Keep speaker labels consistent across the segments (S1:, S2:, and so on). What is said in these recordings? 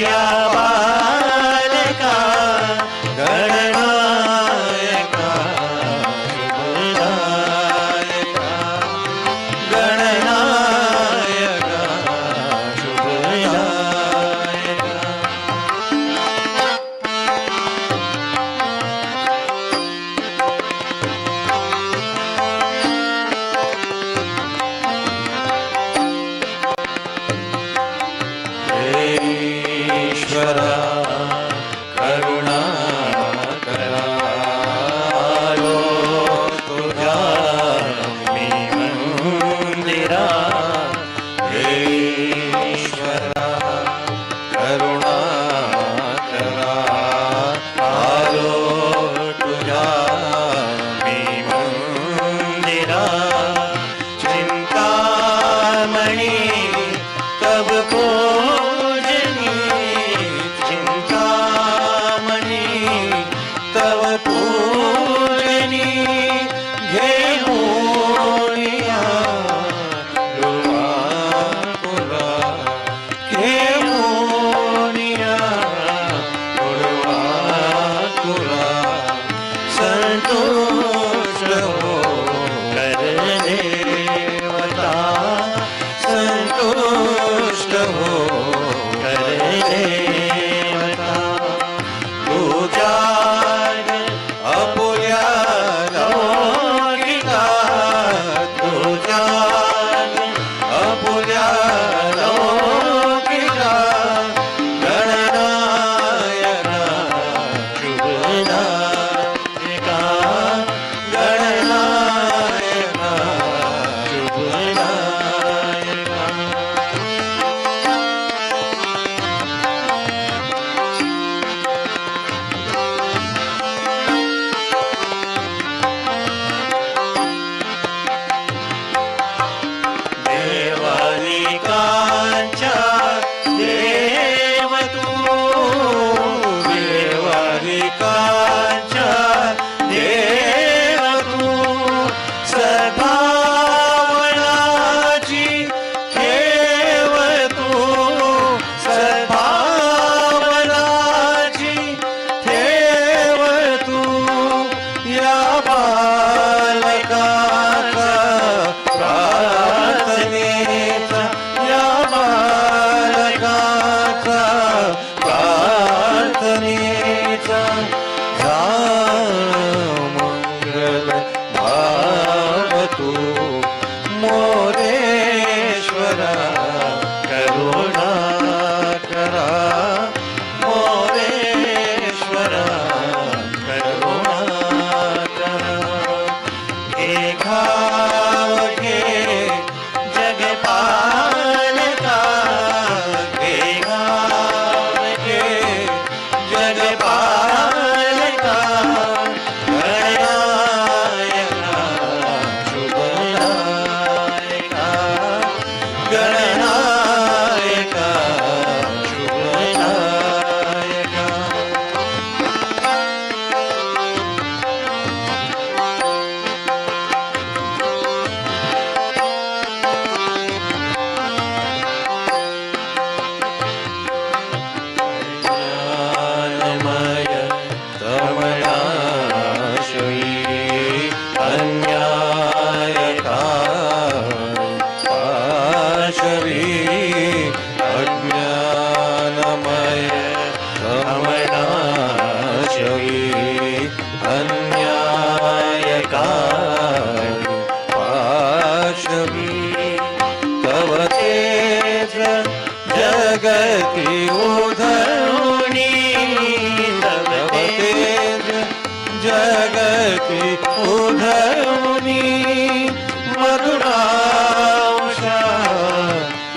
S1: या बालका गणनायका शुभदायका गणनायका शुभदायका. ईश्वरा करुणा करा आलो तुझ्या मी मंदिरा. ईश्वरा करुणा करा आलो तुझ्या मी मंदिरा. चिंतामणी तब पूजनी चिंतामणी तव पूजनी घेऊनिया दुर्वापुरा घेऊनिया दुर्वापुरा. संतोष हो कर देवता संतुष्ट हो कर देवता. तुझ्या अपुल्या लौकिका तुझ्या अपुल्या लौकिका गणनायका शुभदायका गणनायका शुभदायका. देवालिकांच्या देव तू देवालिकांच्या देव तू सद्भावनाची ठेव तू सद्भावनाची ठेव तू. या बालकाचा प्रार्थनेचा या बालकाचा प्रार्थनेचा जा मंगल भाव तू. मोरेश्वरा करुणा करा मोरेश्वरा करुणा करा. घाव घे जगपालका घाव घे जगपालका गणनायका शुभदायका गणनायका शुभदायका. ज्ञानमय तमणाशयी अन्यायका पाशवी अज्ञानमय तमणाशयी अन्यायका पाशवी. तव तेज जगति उधरुणी तव तेज जगति उधरुणी. मधुरांशा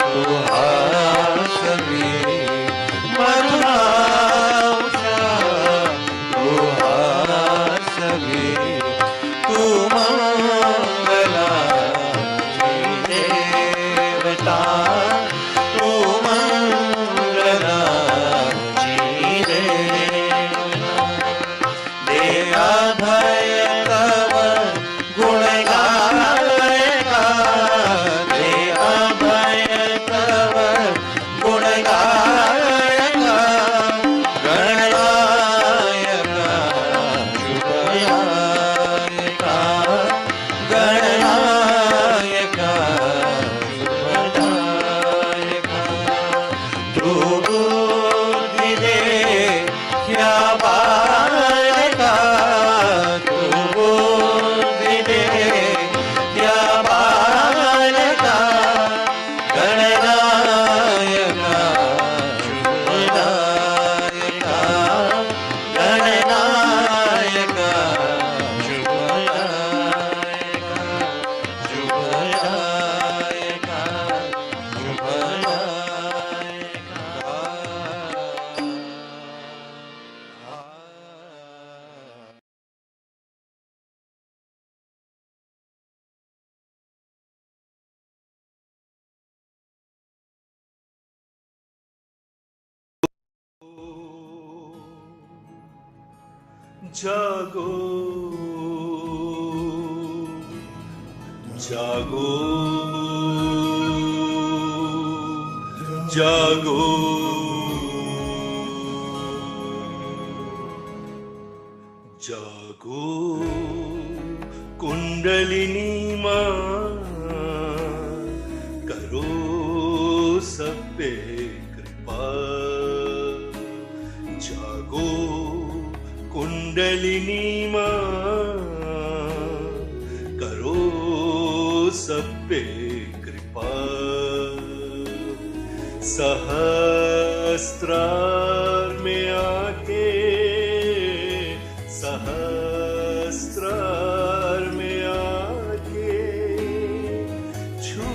S1: तुहासवी मधुरांशा तुहासवी. तू मंगला देवता तू मंगला देवता. दे अभय तव गुणगान
S2: जागो जागो जागो जागो कुंडलिनी माँ करो सब पे कृपा जागो कुंडलिनी माँ करो सब पे कृपा सहस्त्रार में आके सहस्त्रार में आके छू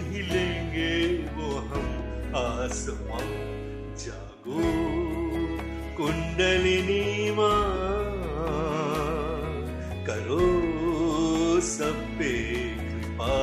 S2: ही लेंगे वो हम आसमां जागो कुंडलिनी माँ करो सब पे कृपा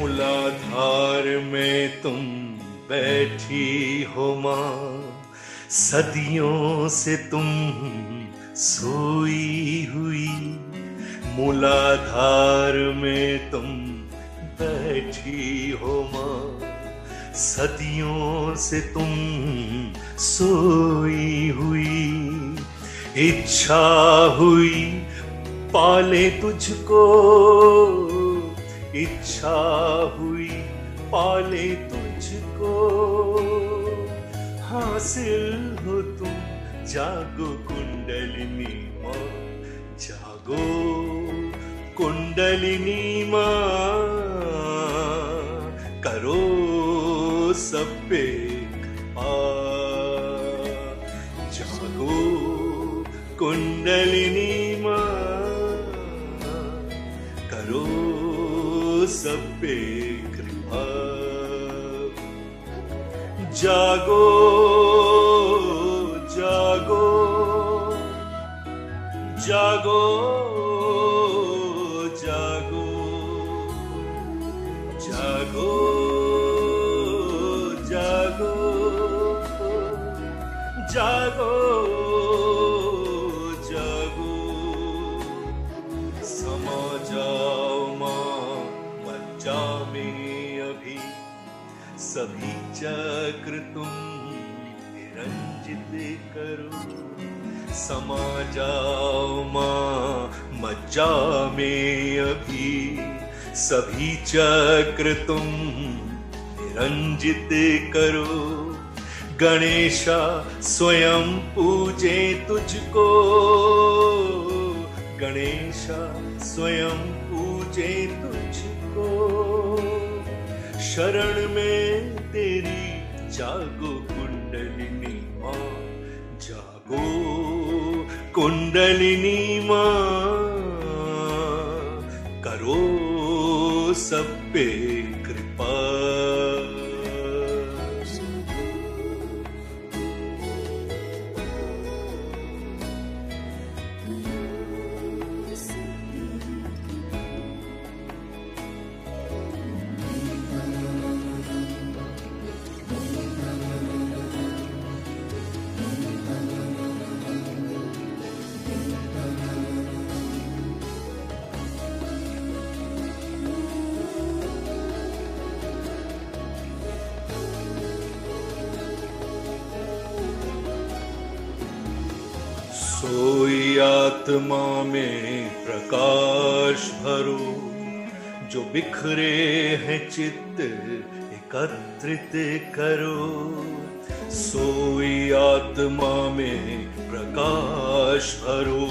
S2: मूलाधार में तुम बैठी हो माँ सदियों से तुम सोई हुई मूलाधार में तुम बैठी हो माँ सदियों से तुम सोई हुई इच्छा हुई पाले तुझको इच्छा हुई पाले तुझको हासिल हो तुम जागो कुंडलिनी माँ जागो कुंडलिनी माँ करो सब पे कृपा जागो कुंडलिनी माँ करो सब पे कृपा जागो जागो जागो जागो जागो जागो जागो जागो समा जाओ माँ मज्जा में अभी सभी चक्र तुम निरंजित करो समा जाओ माँ मज्जा में अभी सभी चक्र तुम निरंजित करो गणेशा स्वयं पूजे तुझको गणेशा स्वयं पूजे तुझको शरण में तेरी जागो कुंडलिनी माँ जागो कुंडलिनी माँ करो सब पे कृपा सोई आत्मा में प्रकाश भरो जो बिखरे हैं चित्त एकत्रित करो सोई आत्मा में प्रकाश भरो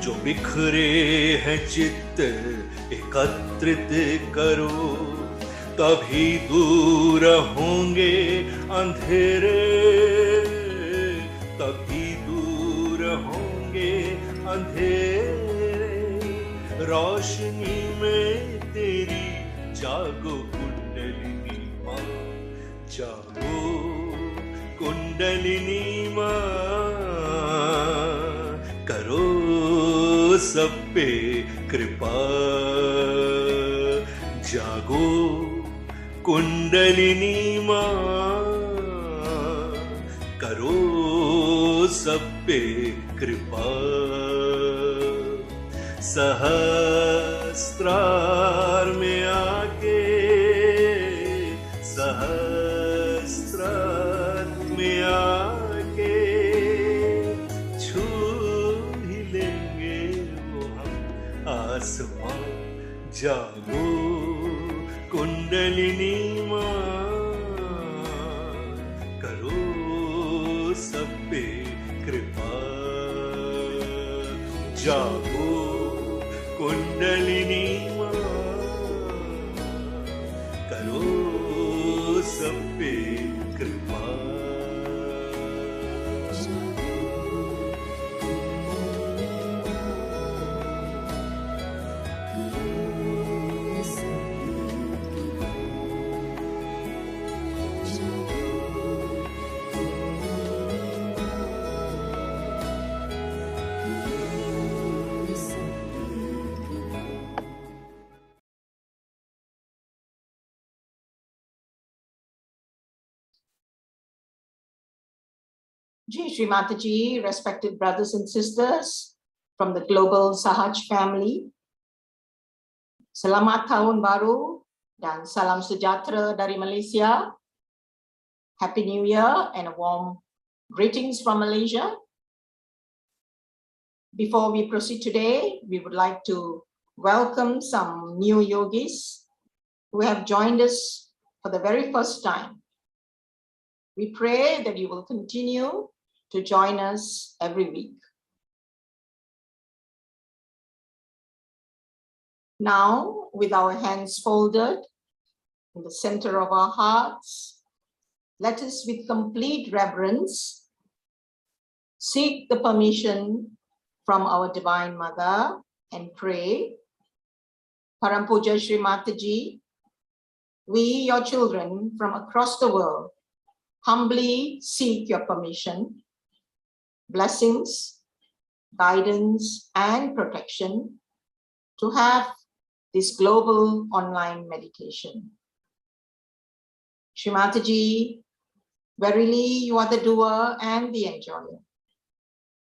S2: जो बिखरे हैं चित्त एकत्रित करो तभी दूर होंगे अंधेरे, तभी दूर होंगे अंधेरे। रोशनी में तेरी जागो कुंडलिनी माँ, जागो कुंडलिनी माँ, करो सब पे कृपा। जागो कुंडलिनी माँ, करो सब पे कृपा। सहस्त्रार में आके, सहस्त्रार में आके छू ही लेंगे वो हम आसमां। जागो कुंडलिनी माँ, करो सब पे कृपा। जागो कुंडलिनी माँ, करो सब पे कृपा।
S3: Shri Mataji, respected brothers and sisters from the global Sahaj family. Selamat Tahun Baru dan salam sejahtera dari Malaysia. Happy New Year and a warm greetings from Malaysia. Before we proceed today, we would like to welcome some new yogis who have joined us for the very first time. We pray that you will continue to join us every week. Now, with our hands folded in the center of our hearts, let us with complete reverence seek the permission from our Divine Mother and pray. Param Puja Shri Mataji, we, your children from across the world, humbly seek your permission, blessings, guidance, and protection to have this global online meditation. Shri Mataji, verily you are the doer and the enjoyer.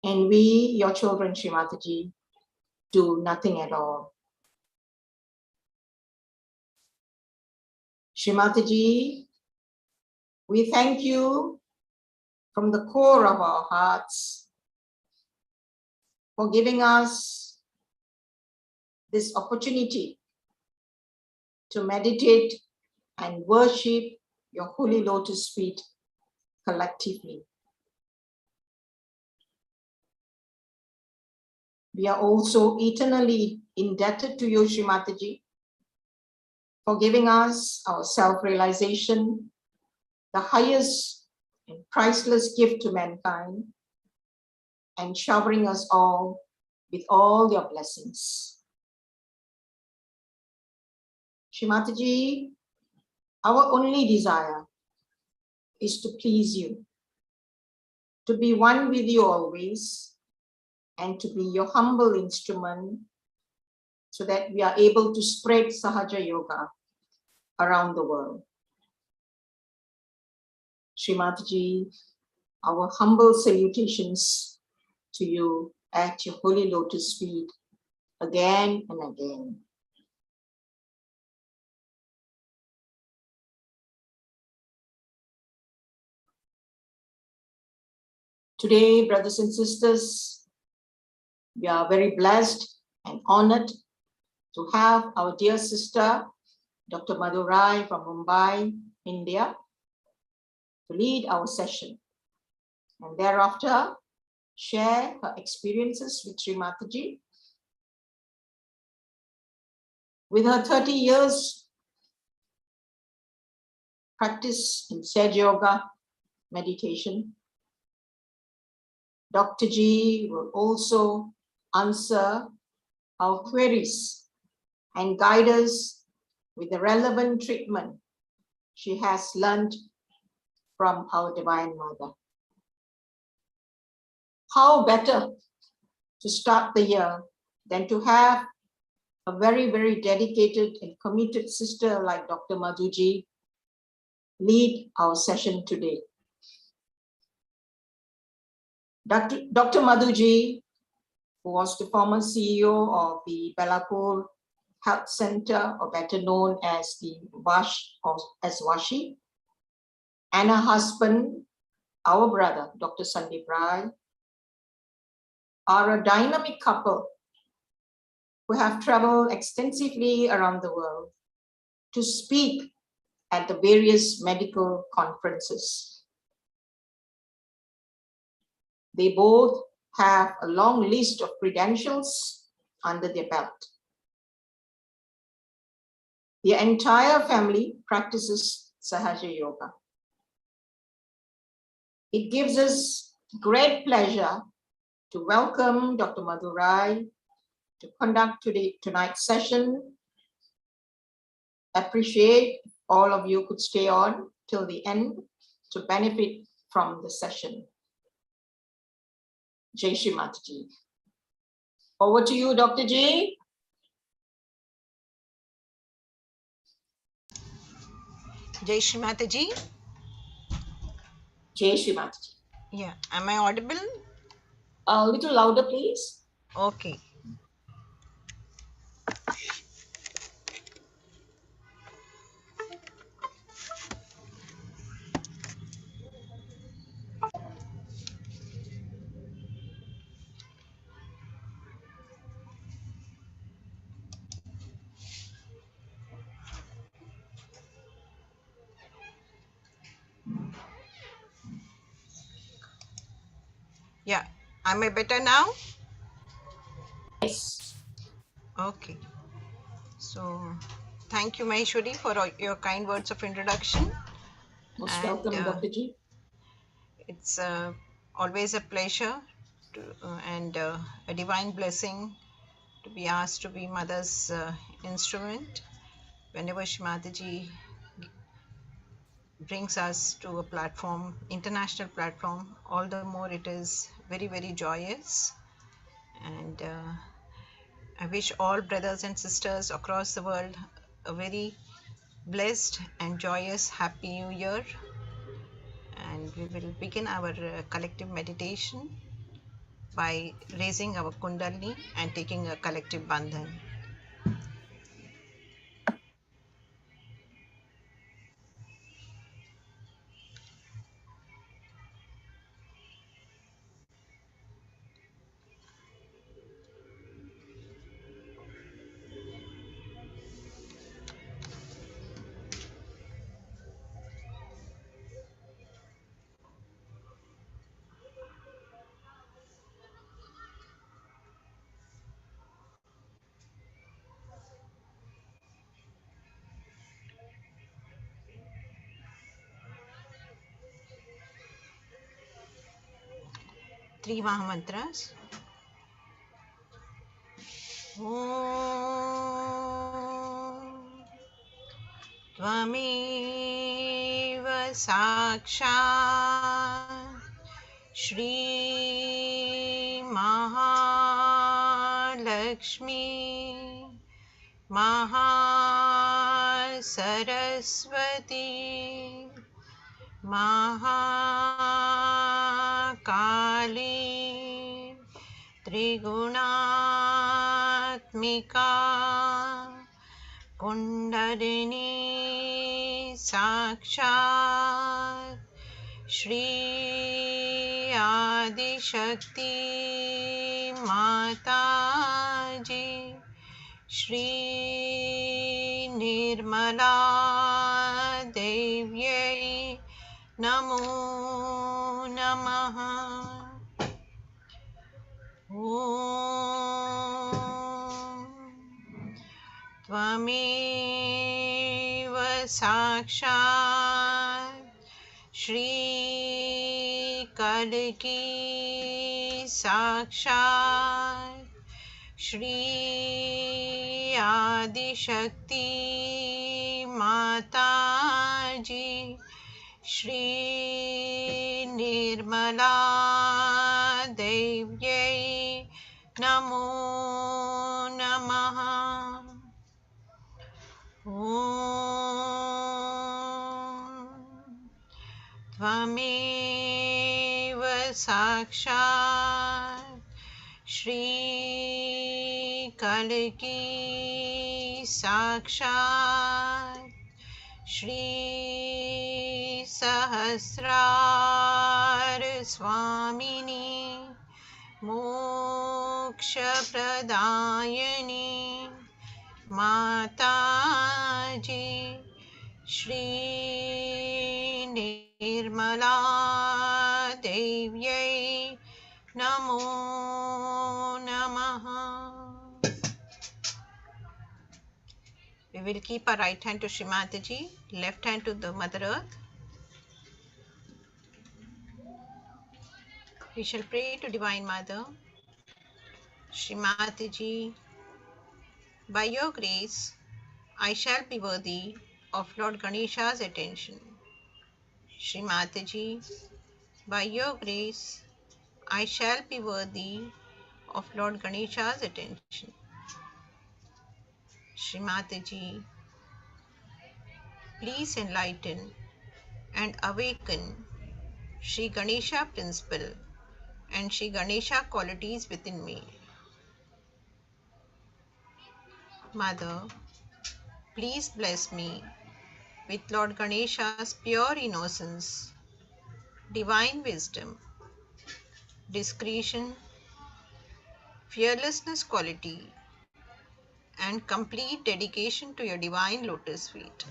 S3: And we, your children, Shri Mataji, do nothing at all. Shri Mataji, we thank you from the core of our hearts for giving us this opportunity to meditate and worship your holy lotus feet collectively. We are also eternally indebted to you, Shri Mataji, for giving us our self-realization, the highest and priceless gift to mankind, and showering us all with all your blessings. Shri Mataji, our only desire is to please you, to be one with you always, and to be your humble instrument so that we are able to spread Sahaja Yoga around the world. Shri Mataji, our humble salutations to you at your holy lotus feet again and again. Today, brothers and sisters, we are very blessed and honored to have our dear sister, Dr. Madurai from Mumbai, India, to lead our session, and thereafter share her experiences with Shri Mataji. With her 30 years practice in Sahaja Yoga meditation. Dr. G will also answer our queries and guide us with the relevant treatment she has learned from our Divine Mother. How better to start the year than to have a very, very dedicated and committed sister like Dr. Madhuji lead our session today. Dr. Madhuji, who was the former CEO of the Belapur Health Center, or better known as the Vashi, and her husband, our brother, Dr. Sandeep Rai, are a dynamic couple who have traveled extensively around the world to speak at the various medical conferences. They both have a long list of credentials under their belt. The entire family practices Sahaja Yoga. It gives us great pleasure to welcome Dr. Madhurai to conduct tonight's session. Appreciate all of you could stay on till the end to benefit from the session. Jai Shri Mataji. Over to you, Dr. G.
S4: Jai Shri Mataji.
S3: Jai Shri Mataji.
S4: Yeah, am I audible?
S3: A little louder, please.
S4: Okay. Yeah, am I better now?
S3: Yes.
S4: Okay. So, thank you, Maheshwari, for all your kind words of introduction.
S3: Most
S4: And
S3: welcome, Dr. G.
S4: it's always a pleasure and a divine blessing to be asked to be Mother's instrument whenever Shri Mataji brings us to a platform, international platform. All the more it is very, very joyous. And I wish all brothers and sisters across the world a very blessed and joyous Happy New Year. And we will begin our collective meditation by raising our Kundalini and taking a collective Bandhan. Three Mahamantras. Om Tvameva Sakshat Shri Mahalakshmi Mahasaraswati Mahakali Trigunaatmika Kundalini Sakshat Shri Adi Shakti Mataji Shri Nirmala Devyai Namo Namaha. Om Tvameva Sakshat Shri कल्की साक्षात श्री आदिशक्ति माता जी, श्री निर्मला देव्यै नमो नमः। त्वमेव साक्षात् श्री कल्की साक्षात् श्री सहस्रार स्वामिनी मोक्ष प्रदायिनी माता जी, श्री निर्मला देव्यै नमो नमः। We will keep our right hand to Shri Mataji, left hand to the Mother Earth. We shall pray to Divine Mother. Shri Mataji, by your grace, I shall be worthy of Lord Ganesha's attention. Shri Mataji, by your grace, I shall be worthy of Lord Ganesha's attention. Shri Mataji, please enlighten and awaken Sri Ganesha principle and Sri Ganesha qualities within me. Mother, please bless me with Lord Ganesha's pure innocence, divine wisdom, discretion, fearlessness quality, and complete dedication to your divine lotus feet.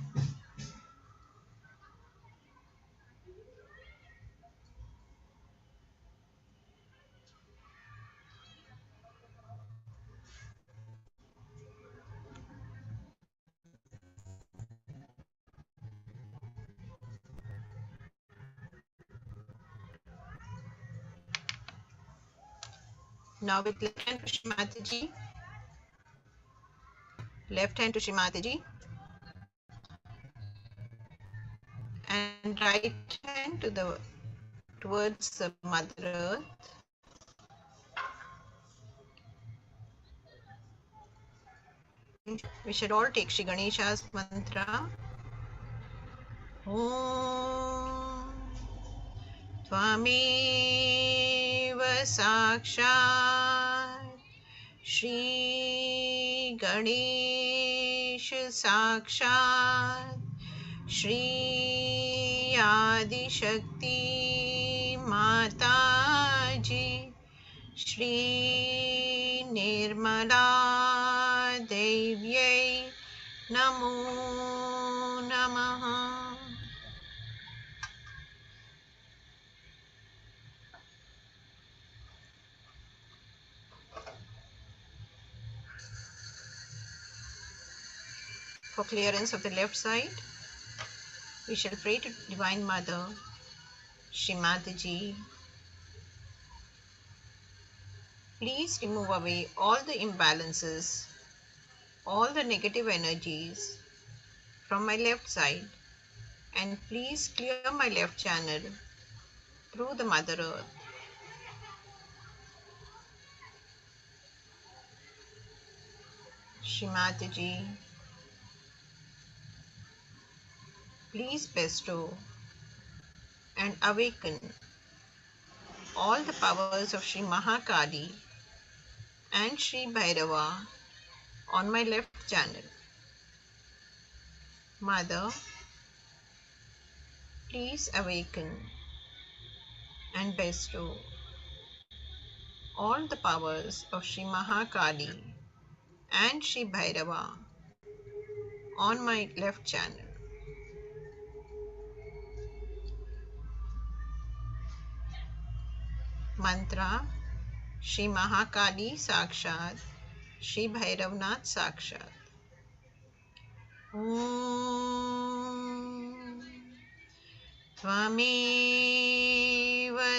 S4: Now with left hand to Shri Mataji, left hand to Shri Mataji, and right hand towards the Mother Earth. We should all take Sri Ganesha's mantra. Om Tvameva Sakshat Shri Ganesha Sakshat Shri Adi Shakti Mataji, Shri Nirmala Devyai Namo Namaha. For clearance of the left side, we shall pray to Divine Mother, Shri Mataji. Please remove away all the imbalances, all the negative energies from my left side, and please clear my left channel through the Mother Earth. Shri Mataji, please bestow and awaken all the powers of Shri Mahakali and Shri Bhairava on my left channel. Mother, please awaken and bestow all the powers of Shri Mahakali and Shri Bhairava on my left channel. Mantra Shri Mahakali Sakshat Shri Bhairavnath Sakshat. Om त्वमेव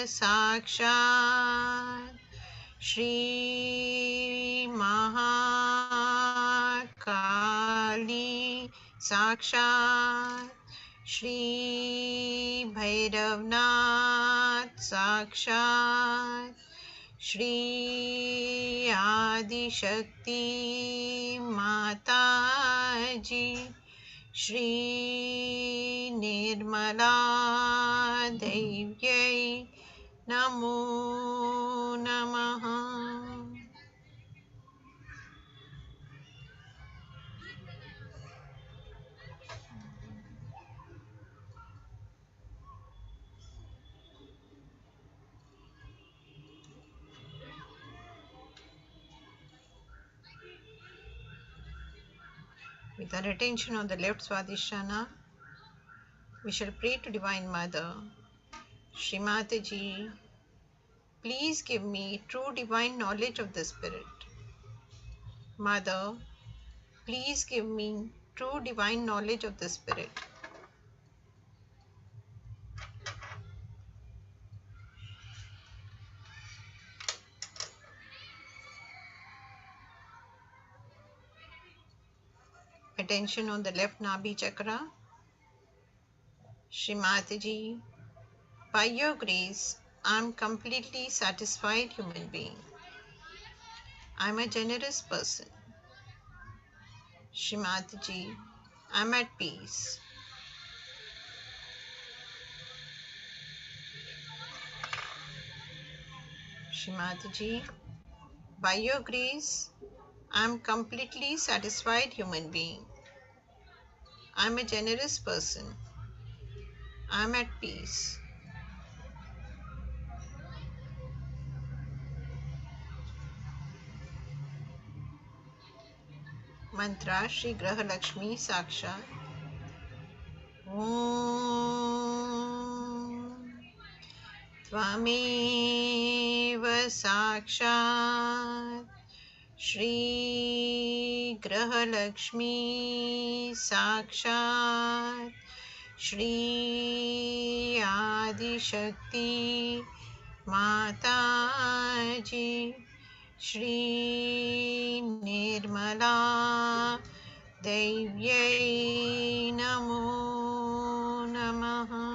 S4: साक्षात् श्री महाकाली साक्षात् श्री भैरवनाथ साक्षात् श्री आदिशक्ति माताजी श्री निर्मला देव्यै नमो नमः. With our attention on the left Swadhisthana, we shall pray to Divine Mother. Shri Mataji, please give me true divine knowledge of the Spirit. Mother, please give me true divine knowledge of the Spirit. Attention on the left Nabhi Chakra. Shri Mataji, by your grace, I am completely satisfied human being. I am a generous person. Shri Mataji, I am at peace. Shri Mataji, by your grace, I am completely satisfied human being. I am a generous person. I am at peace. Mantra Shri Graha Lakshmi Sakshat. Om Tvameva Sakshat Shri Graha Lakshmi Sakshat Shri Adi Shakti Mataji Shri Nirmala Devyai Namo Namaha.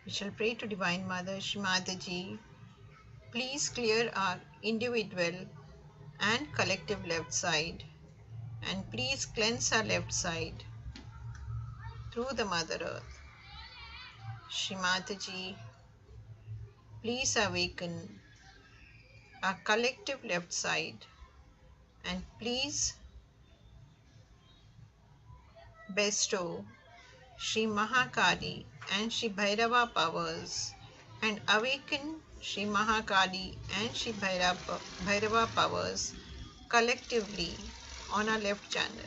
S4: We shall pray to Divine Mother Shri Mataji. Please clear our individual and collective left side, and please cleanse our left side through the Mother Earth. Shri Mataji, please awaken our collective left side, and please bestow Shri Mahakali and Shri Bhairava powers, and awaken Shri Mahakali and Shri Bhairava powers collectively on our left channel.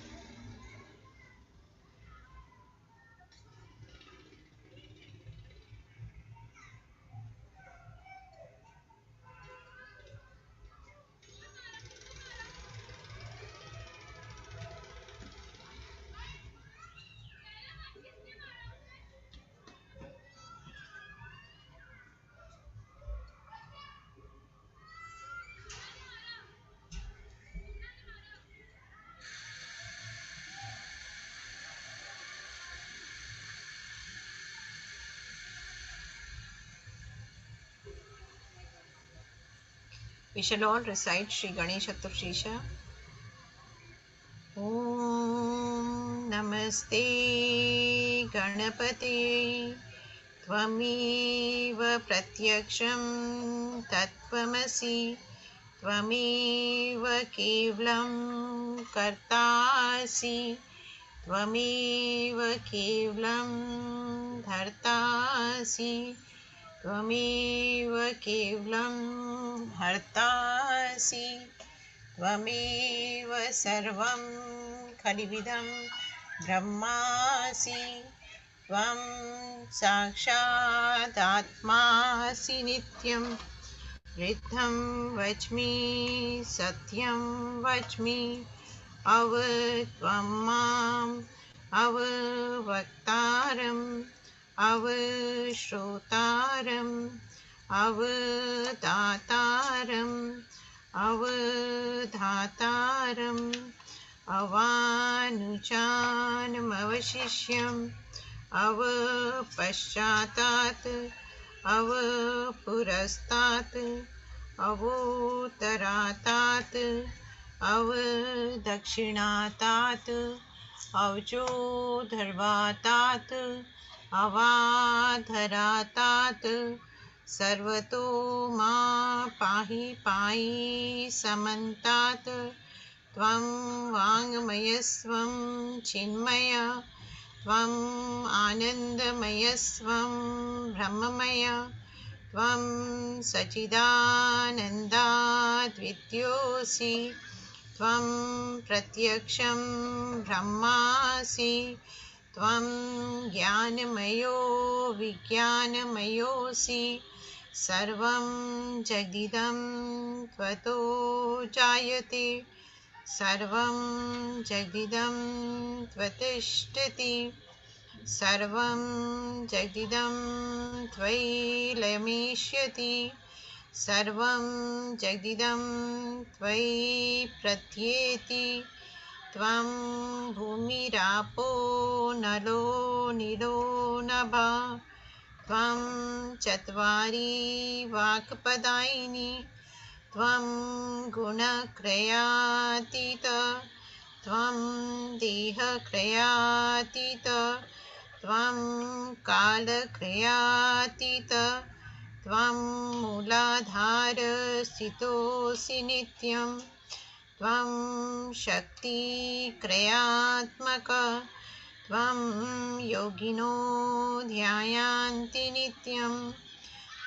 S4: We shall all recite Sri Ganesha Chatushisha. Om Namaste Ganapate Tvameva Pratyaksham Tattvamasi Tvameva Kevalam Kartasi Tvameva Kevalam Dhartasi Tvameva Kevalam Hartasi Tvameva Sarvam Khalvidam Brahmasi Tvam Sakshat Atmasi Nityam Riddham Vachmi Satyam Vachmi Avatvam Mam Avavaktaram Avashrotaram Avadataram Avadhataram Avanuchanam Avashishyam Avapashchatat Avapurastat Avutaratat Avadakshinatat Avjodharvatat Avadharatat Sarvato ma pahi pai samantat Tvam vangmayasvam chinmaya Tvam anandamayasvam brahmamaya Tvam sachidananda dvityosi Tvam pratyaksham brahmasi Tvam jnanamayo vijnanamayosi Sarvam jagidam tvato jayate Sarvam jagidam tvatishtati Sarvam jagidam tvai lameshyati Sarvam jagidam tvai pratyeti Tvam bhumirapo nalo nilo nabha Tvam chatvari vakpadaini Tvam gunakrayatita Tvam dehakrayatita Tvam kalakrayatita Tvam muladhara sitosi nityam Tvam shakti krayatmaka Tvam yogino dhyayanti nityam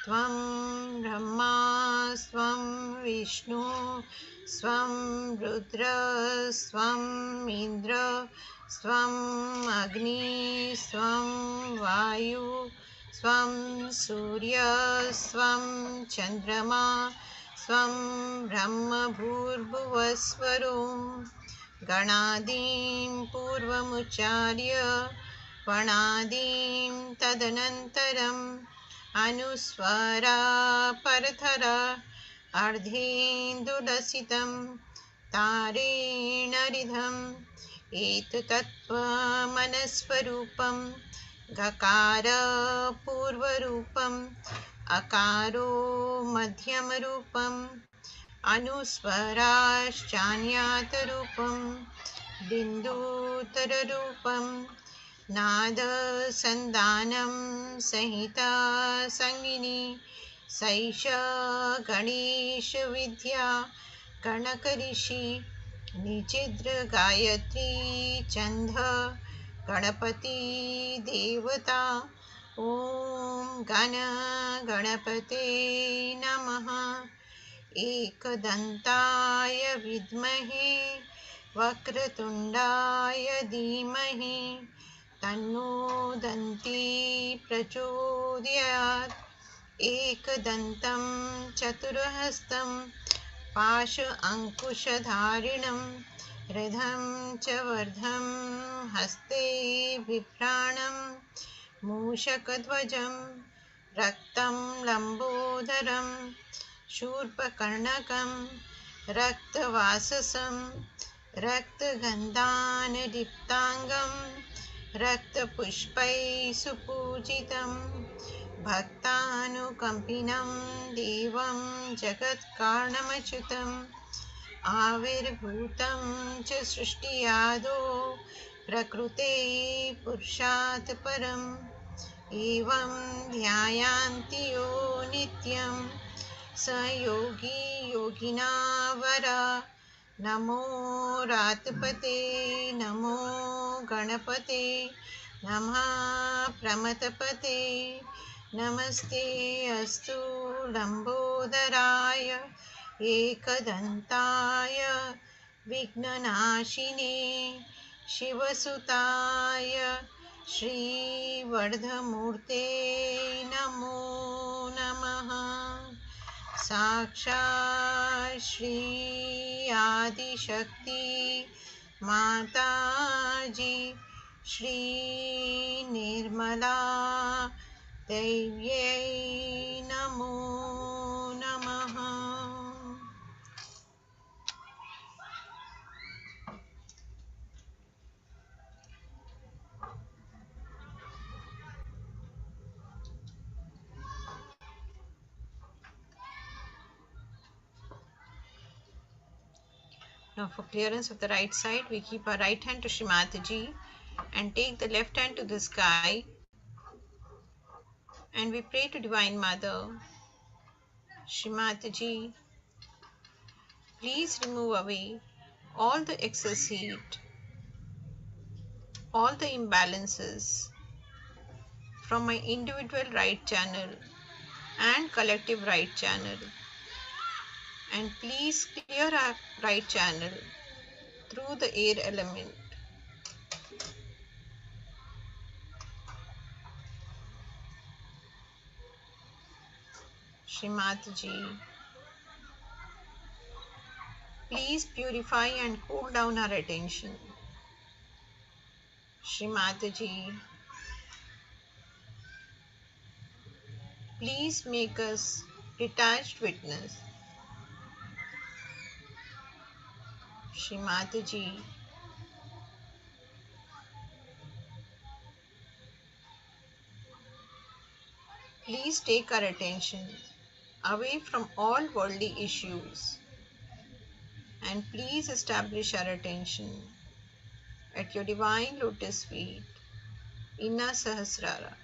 S4: Tvam brahma svam vishnu svam rudra svam indra svam agni svam vayu svam surya svam chandrama Svam Brahma Bhurbhuvasvarum Ganadim Purvamucharya Vanadim Tadanantaram Anuswara Parathara Ardhendudasitam Tarenaridham Etutattva Manasvarupam Gakara Purvarupam Akaro Madhyamarupam Anuswaraschanyatarupam Bindutararupam Nada Sandanam Sahita Sangini Saisha Ganesha Vidya Ganakarishi Nichidra Gayatri Chandha Ganapati Devata Om Gana Ganapate Namaha Ekadantaya Vidmahe Vakratundaya Dhimahi Tanno Danti Prachodayat Ekadantam Chaturahastam Pasha Ankushadharinam Radham Chavardham Haste Vipranam Mushakadvajam Raktam Lambodaram Shurpakarnakam Raktavasasam Raktagandhana Diptangam Raktapushpai Supujitam भक्तानुकम्पिनं देवं जगत्कारणमच्युतम् आविर्भूतं च सृष्टियादो प्रकृते पुरुषात् परम् एवं ध्यायान्ति यो नित्यं स योगी योगिनावरा नमो रातपते नमो गणपते नमः प्रमथपते नमस्ते अस्तु लंबोदराय एकदन्ताय विघ्ननाशिने शिवसुताय श्रीवर्धमूर्ते नमो नमः साक्षात् श्री आदिशक्ति माताजी श्री निर्मला देव्यै नमो नमः। Now for clearance of the right side, we keep our right hand to Shri Mataji and take the left hand to the sky, and we pray to Divine Mother. Shri Mataji, please remove away all the excess heat, all the imbalances from my individual right channel and collective right channel, and please clear our right channel through the air element. Shri Mataji, please purify and cool down our attention. Shri Mataji, please make us detached witness. Shri Mataji, please take our attention away from all worldly issues, and please establish our attention at your divine lotus feet, Inna Sahasrara.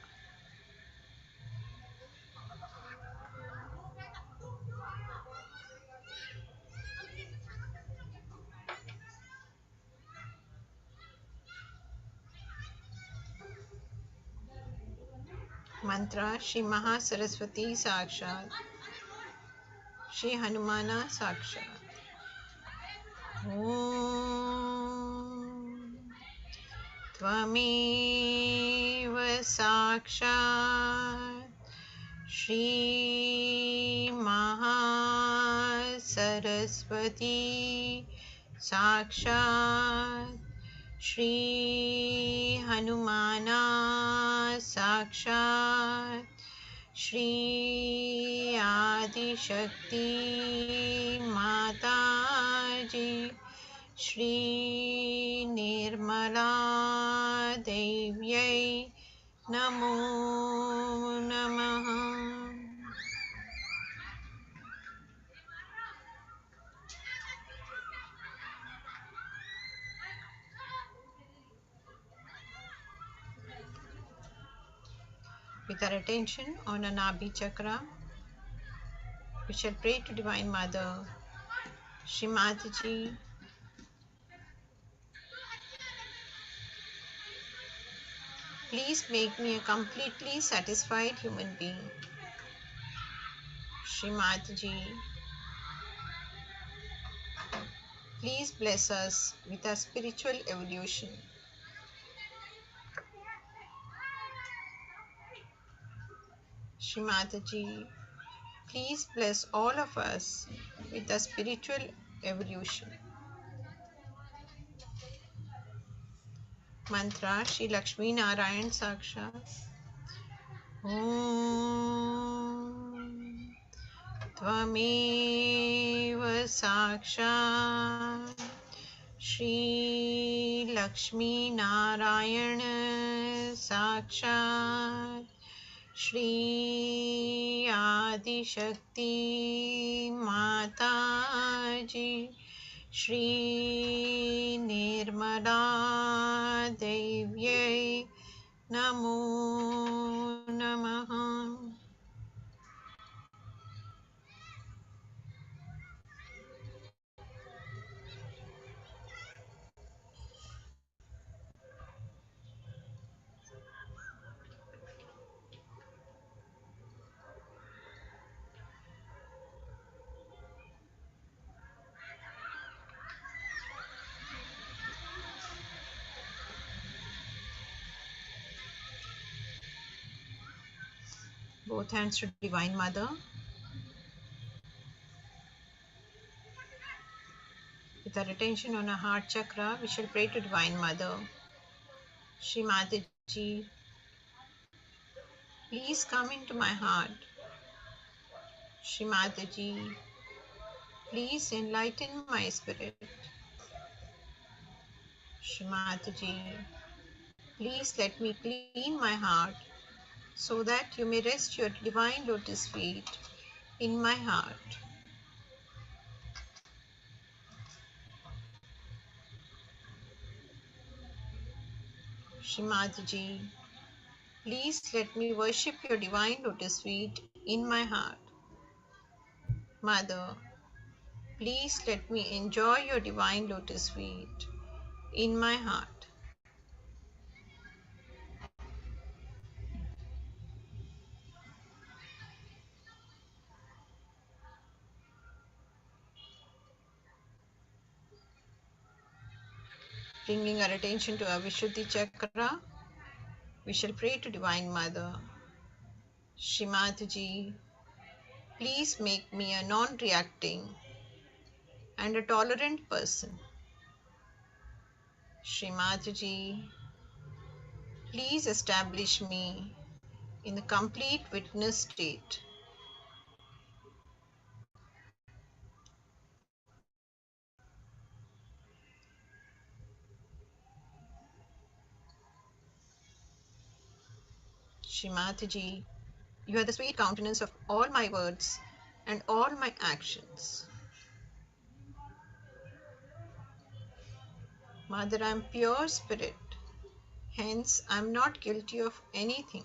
S4: Mantra Shri Mahasaraswati Sakshat, Shri Hanumana Sakshat. Om Tvameva Sakshat Shri Mahasaraswati Sakshat Shri Hanumana Sakshat Shri Adi Shakti Mataji Shri Nirmala Devyai Namo Namaha. With our attention on a Nabhi chakra, we shall pray to Divine Mother. Shri Mataji, please make me a completely satisfied human being. Shri Mataji, please bless us with our spiritual evolution. Shri Mataji, please bless all of us with our spiritual evolution. Mantra Shri Lakshmi Narayan Sakshat. Om Tvameva Sakshat Shri Lakshmi Narayana Sakshat Shri Adi Shakti Mataji, Shri Nirmala Devyai Namo Namaha. Both hands to Divine Mother. With our attention on our heart chakra, we shall pray to Divine Mother. Shri Mataji, please come into my heart. Shri Mataji, please enlighten my spirit. Shri Mataji, please let me clean my heart so that you may rest your divine lotus feet in my heart. Shri Mataji, please let me worship your divine lotus feet in my heart. Mother, please let me enjoy your divine lotus feet in my heart. Bringing our attention to our Vishuddhi chakra, we shall pray to Divine Mother. Shri Mataji, please make me a non-reacting and a tolerant person. Shri Mataji, please establish me in the complete witness state. Shri Mataji, you are the sweet countenance of all my words and all my actions. Mother, I am pure spirit, hence I am not guilty of anything.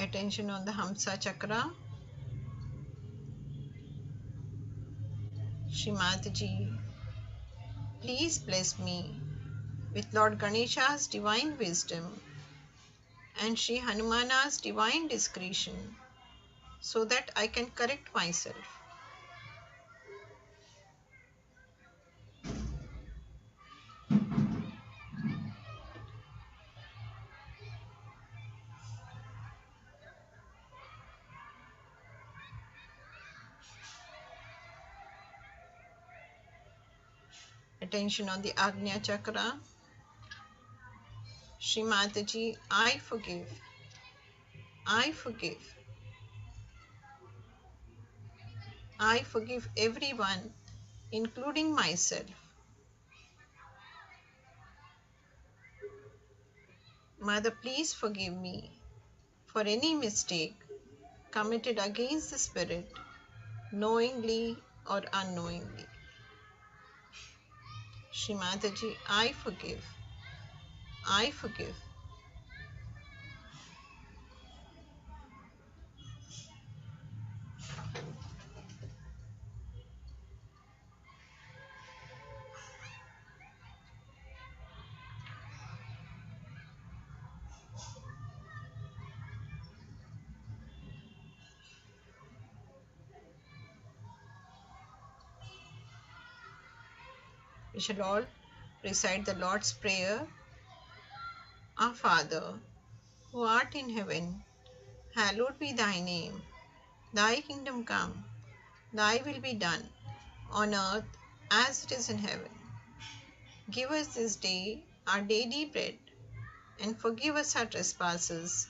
S4: Attention on the Hamsa chakra. Shri Mataji, please bless me with Lord Ganesha's divine wisdom and Sri Hanumana's divine discretion so that I can correct myself. Attention on the Agnya chakra. Shri Mataji, I forgive. I forgive. I forgive everyone, including myself. Mother, please forgive me for any mistake committed against the Spirit, knowingly or unknowingly. Shri Mataji, I forgive. I forgive. We shall all recite the Lord's Prayer. Our Father, who art in heaven, hallowed be thy name. Thy kingdom come, thy will be done, on earth as it is in heaven. Give us this day our daily bread, and forgive us our trespasses,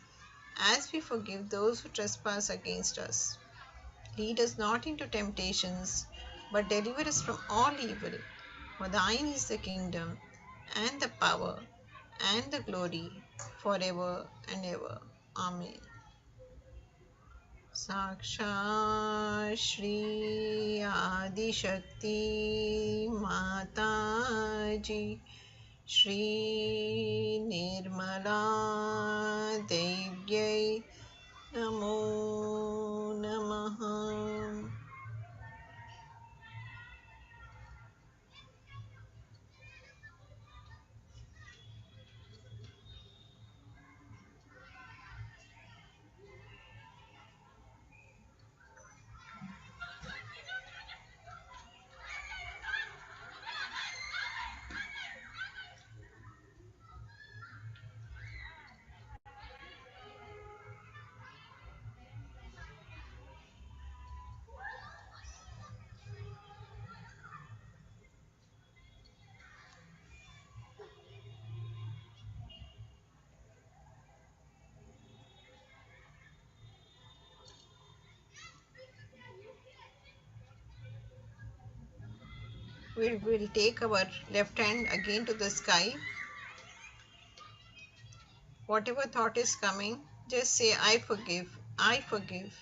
S4: as we forgive those who trespass against us. Lead us not into temptations, but deliver us from all evil. For thine is the kingdom, and the power, and the glory, forever and ever. Amen. साक्षात् श्री आदिशक्ति माताजी श्री निर्मला देव्यै नमो नमः. We will take our left hand again to the sky. Whatever thought is coming, just say, I forgive, I forgive.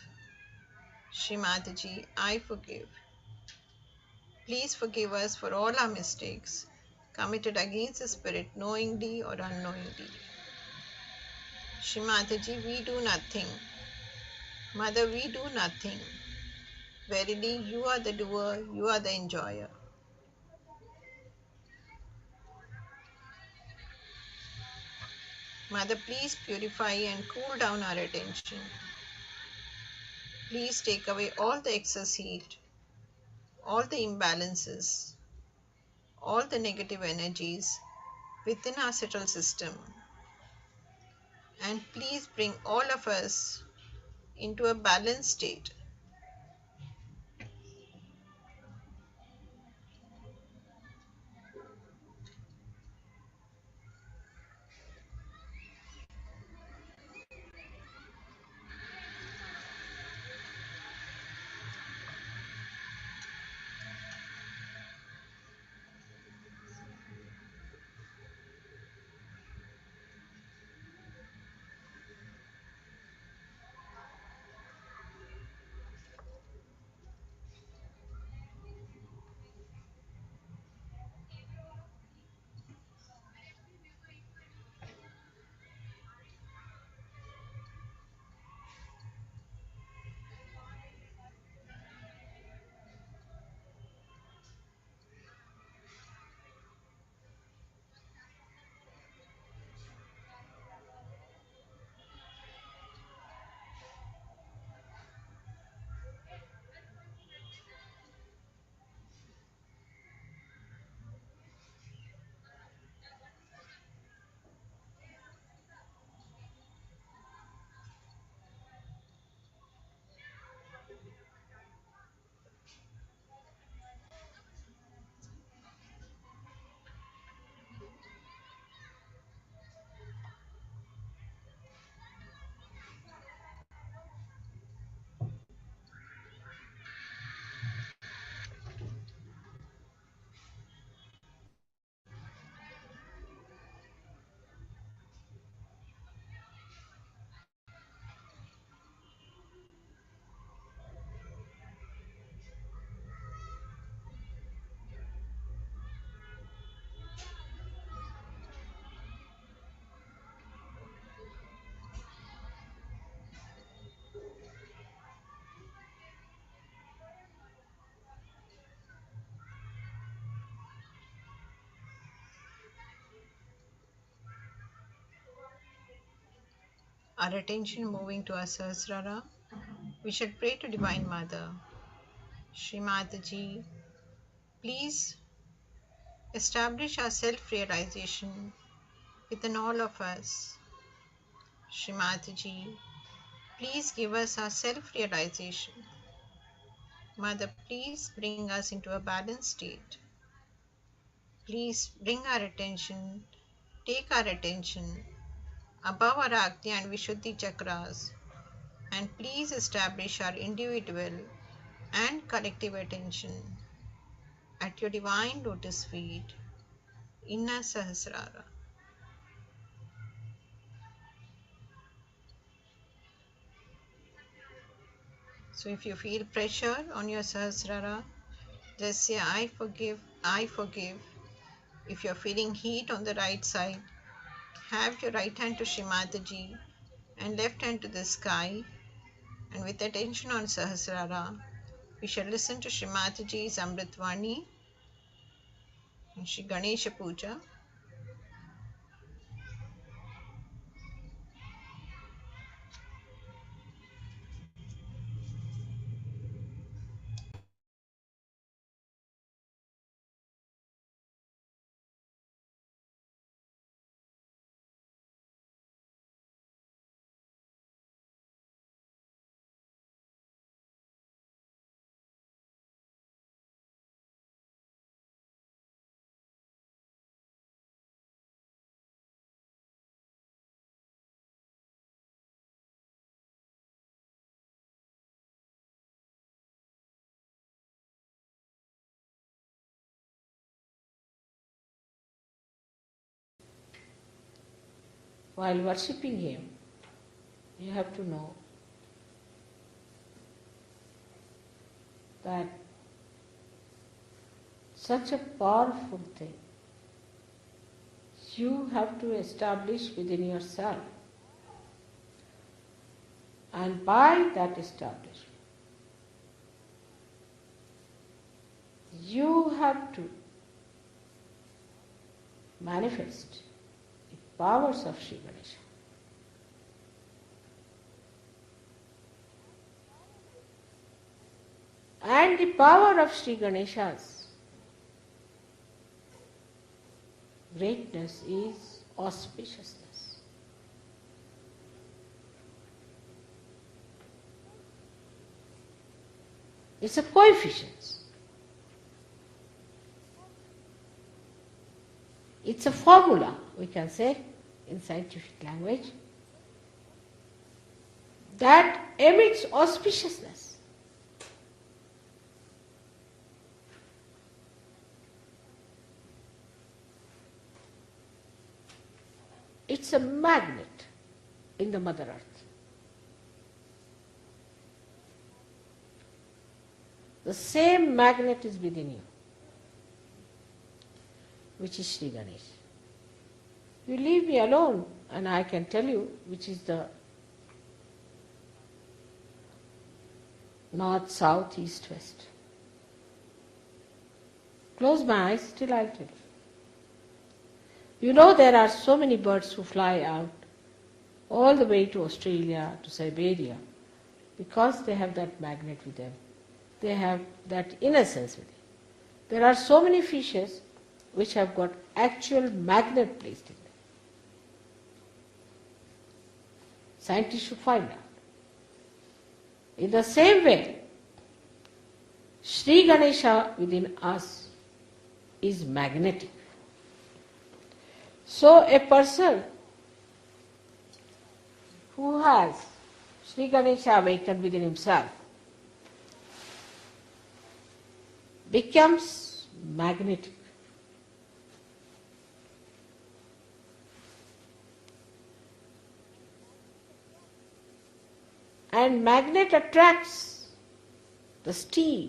S4: Shri Mataji, I forgive. Please forgive us for all our mistakes committed against the Spirit, knowingly or unknowingly. Shri Mataji, we do nothing. Mother, we do nothing. Verily, you are the doer, you are the enjoyer. Mother, please purify and cool down our attention. Please take away all the excess heat, all the imbalances, all the negative energies within our subtle system. And please bring all of us into a balanced state. Our attention moving to our Sahasrara, we should pray to Divine Mother. Shri Mataji, please establish our self-realization within all of us. Shri Mataji, please give us our self-realization. Mother, please bring us into a balanced state. Please bring our attention, take our attention above our Agni and Vishuddhi chakras, and please establish our individual and collective attention at your divine lotus feet, inner Sahasrara. So if you feel pressure on your Sahasrara, just say, I forgive, I forgive. If you're feeling heat on the right side, have your right hand to Shri Mataji and left hand to the sky, and with attention on Sahasrara, we shall listen to Shri Mataji's Amritvani and Sri Ganesha Puja.
S5: While worshipping Him, you have to know that such a powerful thing you have to establish within yourself. And by that establishment, you have to manifest the powers of Sri Ganesha. And the power of Sri Ganesha's greatness is auspiciousness. It's a coefficient. It's a formula, we can say, in scientific language, that emits auspiciousness. It's a magnet in the Mother Earth. The same magnet is within you, which is Sri Ganesha. You leave me alone and I can tell you which is the north, south, east, west. Close my eyes, still I'll tell you. You know there are so many birds who fly out all the way to Australia, to Siberia, because they have that magnet with them. They have that innocence with them. There are so many fishes which have got actual magnet placed in them. Scientists should find out. In the same way, Sri Ganesha within us is magnetic. So a person who has Sri Ganesha awakened within himself becomes magnetic. And magnet attracts the steel,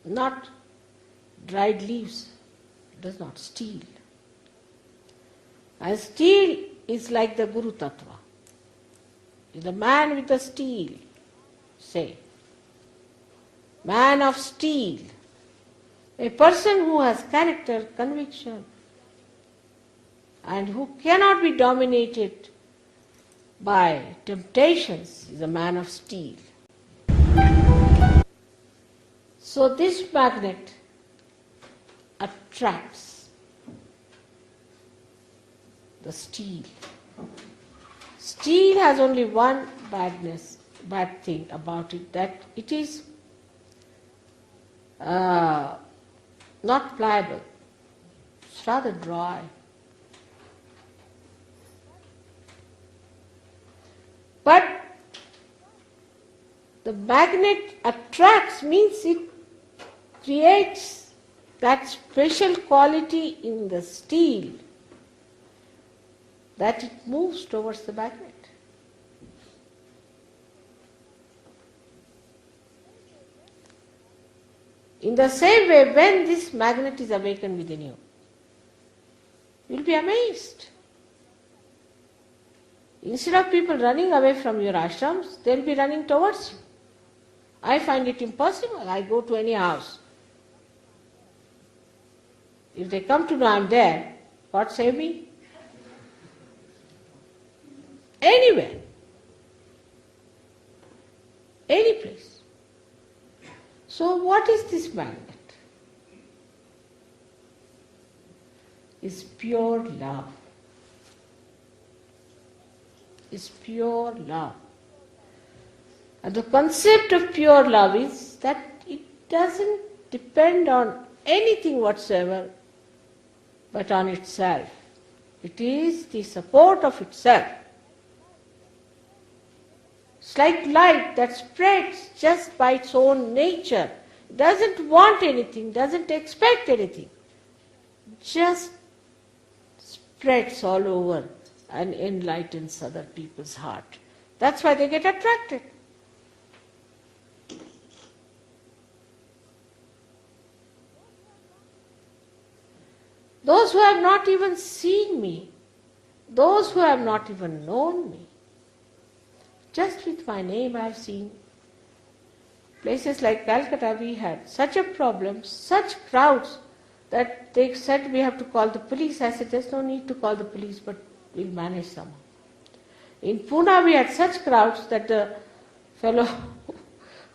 S5: not dried leaves, does not steel. And steel is like the Guru Tattva. The man with the steel, say, man of steel, a person who has character, conviction, and who cannot be dominated by temptations is a man of steel. So this magnet attracts the steel. Steel has only one bad thing about it, that it is not pliable. It's rather dry. But The magnet attracts means it creates that special quality in the steel that it moves towards the magnet. In the same way, when this magnet is awakened within you, you will be amazed. Instead of people running away from your ashrams, they will be running towards you. I find it impossible. I go to any house. If they come to know I am there, God save me. Anywhere. Any place. So what is this magnet? It's pure love. It's pure love. And the concept of pure love is that it doesn't depend on anything whatsoever but on itself. It is the support of itself. It's like light that spreads just by its own nature. It doesn't want anything, doesn't expect anything. Just spreads all over and enlightens other people's heart. That's why they get attracted. Those who have not even seen me, those who have not even known me, just with my name I have seen. Places like Calcutta, we had such a problem, such crowds, that they said we have to call the police. I said there's no need to call the police, but we'll manage somehow. In Pune we had such crowds that the fellow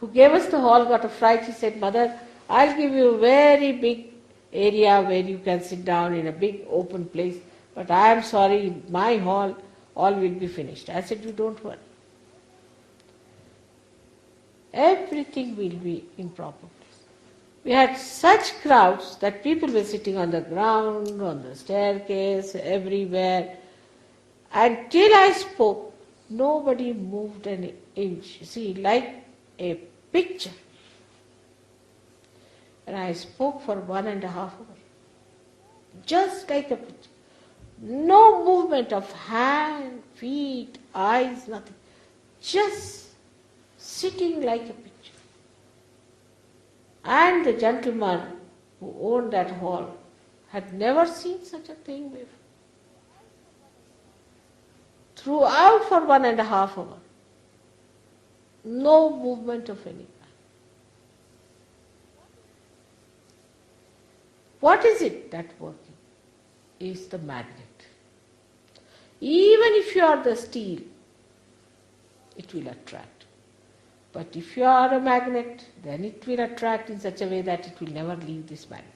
S5: who gave us the hall got a fright. He said, Mother, I'll give you a very big area where you can sit down in a big open place, but I am sorry, in my hall all will be finished. I said, you don't worry. Everything will be in proper place. We had such crowds that people were sitting on the ground, on the staircase, everywhere. Until I spoke, nobody moved an inch. See, like a picture. And I spoke for 1.5 hours. Just like a picture. No movement of hand, feet, eyes, nothing. Just sitting like a picture. And the gentleman who owned that hall had never seen such a thing before. Throughout for 1.5 hours, no movement of any kind. What is it that working? Is the magnet. Even if you are the steel, it will attract. But if you are a magnet, then it will attract in such a way that it will never leave this magnet.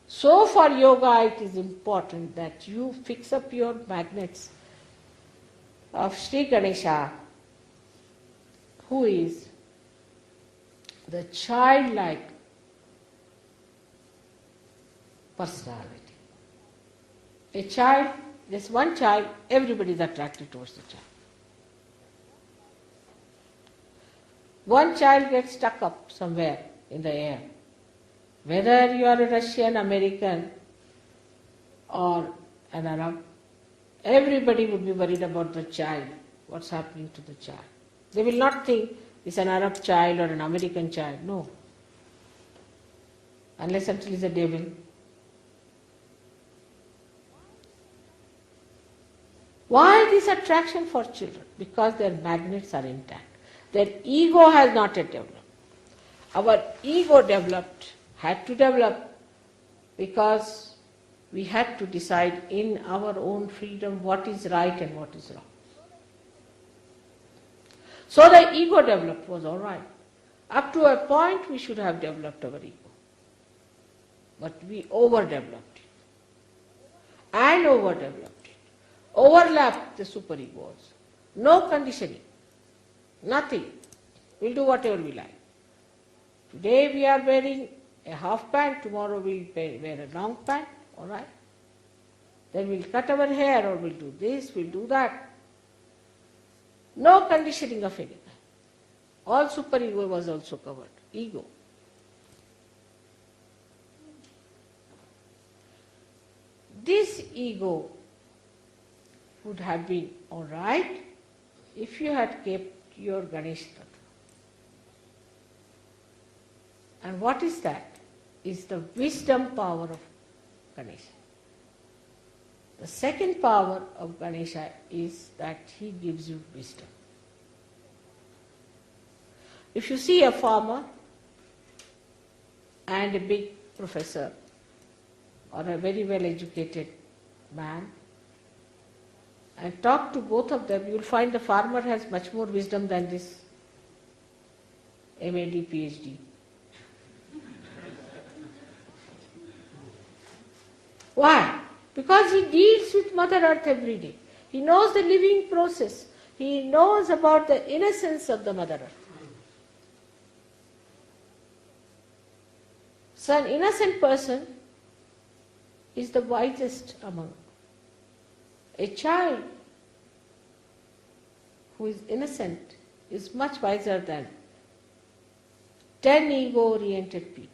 S5: So for yoga it is important that you fix up your magnets of Sri Ganesha, who is the childlike personality. A child, there's one child, everybody is attracted towards the child. One child gets stuck up somewhere in the air. Whether you are a Russian, American or an Arab, everybody would be worried about the child, what's happening to the child. They will not think it's an Arab child or an American child, no. Unless until it's a devil. Why this attraction for children? Because their magnets are intact. Their ego has not yet developed. Our ego had to develop because we had to decide in our own freedom what is right and what is wrong. So the ego developed was all right. Up to a point we should have developed our ego. But we overdeveloped it. And overdeveloped it. Overlapped the superegos. No conditioning. Nothing. We'll do whatever we like. Today we are wearing a half pant, tomorrow we'll wear a long pant, all right? Then we'll cut our hair or we'll do this, we'll do that. No conditioning of any kind. All superego was also covered. Ego. This ego would have been all right if you had kept your Ganesh Tattva. And what is that? Is the wisdom power of Ganesha. The second power of Ganesha is that he gives you wisdom. If you see a farmer and a big professor or a very well educated man and talk to both of them, you will find the farmer has much more wisdom than this MAD, PhD. Why? Because he deals with Mother Earth every day. He knows the living process. He knows about the innocence of the Mother Earth. So an innocent person is the wisest among. A child who is innocent is much wiser than 10 ego-oriented people.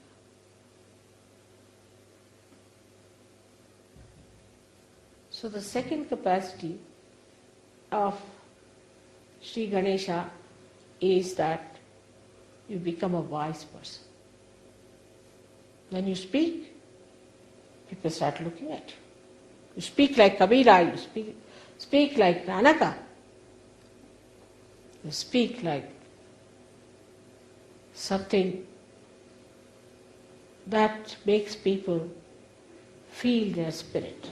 S5: So the second capacity of Sri Ganesha is that you become a wise person. When you speak, people start looking at you. You speak like Kabira, you speak like Nanaka. You speak like something that makes people feel their spirit.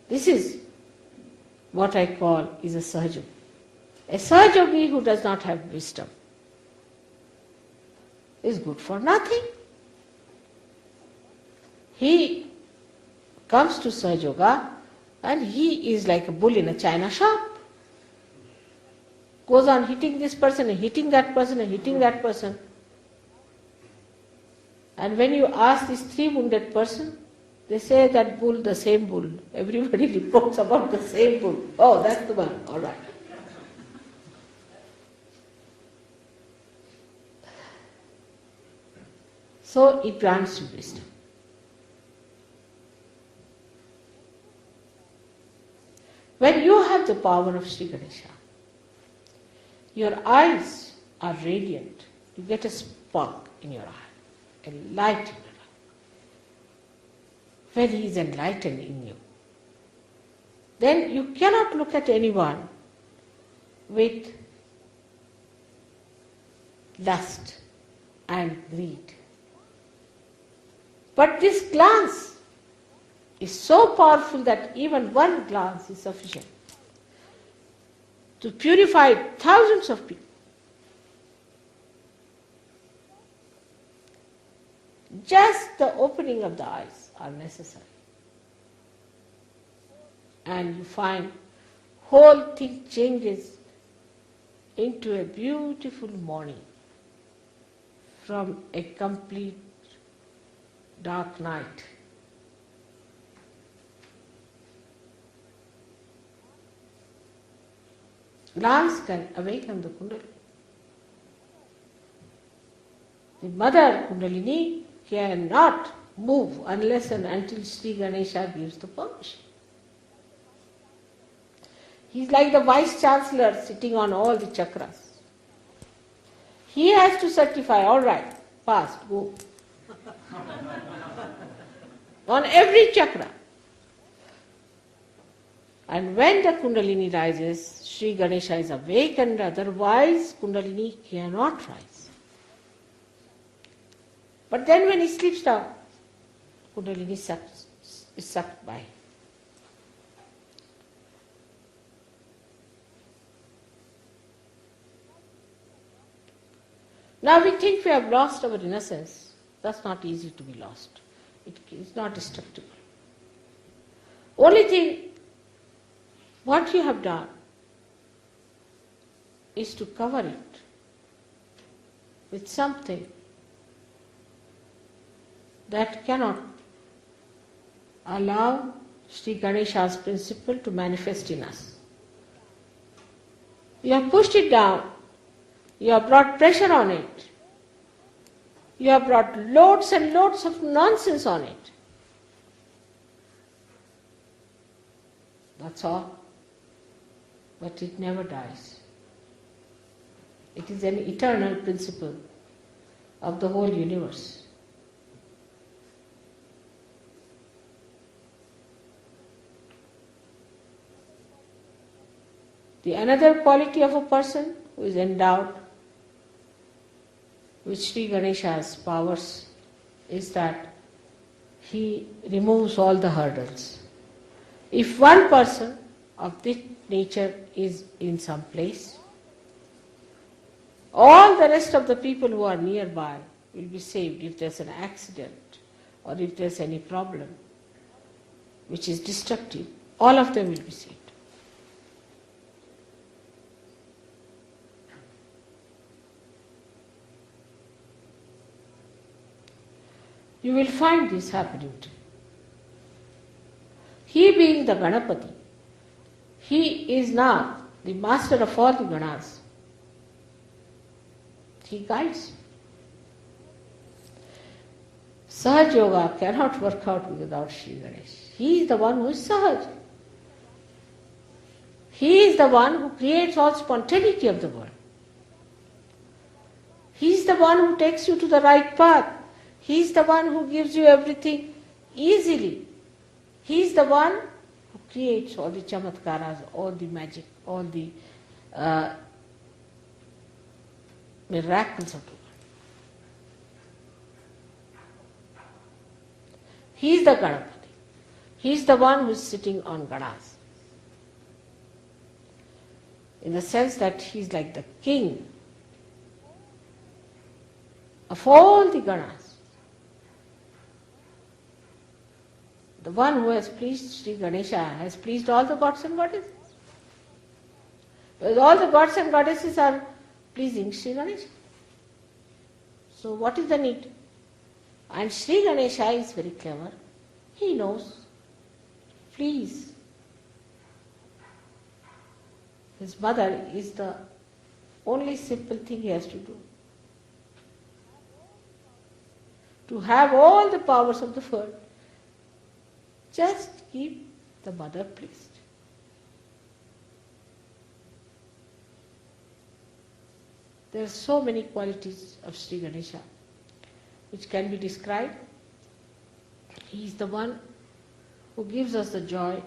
S5: This is what I call is a Sahaja Yogi. A Sahaja Yogi who does not have wisdom is good for nothing. He comes to Sahaja Yoga and he is like a bull in a china shop. Goes on hitting this person and hitting that person and hitting that person. And when you ask this three-wounded person, they say that bull, the same bull. Everybody reports about the same bull. Oh, that's the one. All right. So it grants you wisdom. When you have the power of Sri Ganesha, your eyes are radiant. You get a spark in your eye, a light in your eye. When he is enlightened in you, then you cannot look at anyone with lust and greed. But this glance is so powerful that even one glance is sufficient to purify thousands of people. Just the opening of the eyes are necessary. And you find whole thing changes into a beautiful morning from a complete dark night. Glance can awaken the Kundalini. The mother Kundalini cannot move unless and until Sri Ganesha gives the permission. He is like the vice chancellor sitting on all the chakras. He has to certify, all right, passed, go. On every chakra. And when the Kundalini rises, Sri Ganesha is awakened, otherwise Kundalini cannot rise. But then when he sleeps down, Kundalini is sucked by him. Now we think we have lost our innocence. That's not easy to be lost. It is not destructible. Only thing, what you have done is to cover it with something that cannot allow Sri Ganesha's principle to manifest in us. You have pushed it down. You have brought pressure on it. You have brought loads and loads of nonsense on it. That's all. But it never dies. It is an eternal principle of the whole universe. The another quality of a person who is endowed with Sri Ganesha's powers is that he removes all the hurdles. If one person of this nature is in some place, all the rest of the people who are nearby will be saved if there's an accident or if there's any problem which is destructive. All of them will be saved. You will find this happening too. He being the Ganapati, he is now the master of all the Ganas. He guides. Sahaja Yoga cannot work out without Sri Ganesha. He is the one who is Sahaj. He is the one who creates all spontaneity of the world. He is the one who takes you to the right path. He is the one who gives you everything easily. He is the one who creates all the chamatkaras, all the magic, all the miracles of the world. He is the Ganapati. He is the one who is sitting on Ganas. In the sense that he is like the king of all the Ganas. The one who has pleased Sri Ganesha has pleased all the gods and goddesses. Because all the gods and goddesses are pleasing Sri Ganesha. So what is the need? And Sri Ganesha is very clever. He knows. Please. His mother is the only simple thing he has to do. To have all the powers of the world. Just keep the mother pleased. There are so many qualities of Sri Ganesha which can be described. He is the one who gives us the joy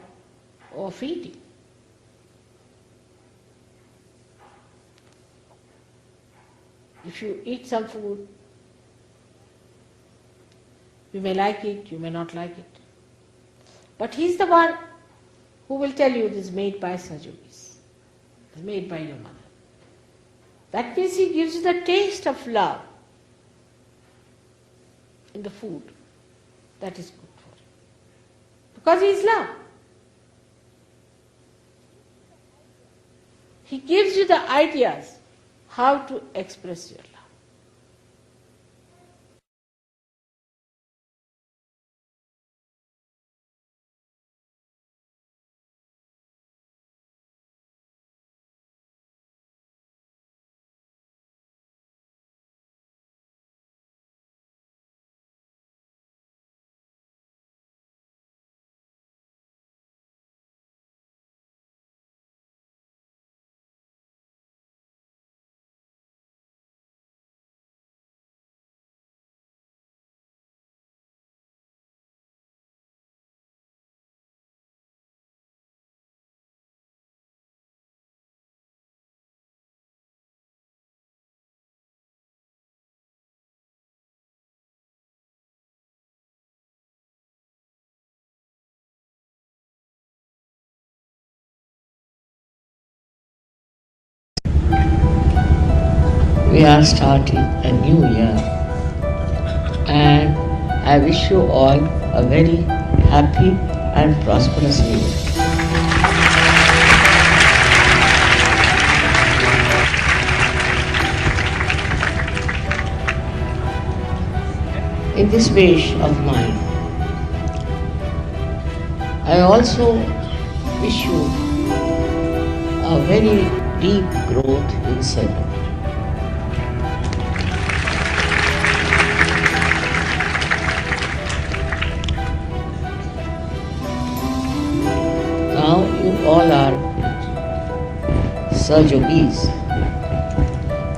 S5: of eating. If you eat some food, you may like it, you may not like it. But he is the one who will tell you it is made by Sahajis, it is made by your mother. That means he gives you the taste of love in the food that is good for you. Because he is love. He gives you the ideas how to express your love.
S6: We are starting a new year, and I wish you all a very happy and prosperous new year. In this wish of mine, I also wish you a very deep growth in service. Now you all are Sahajis,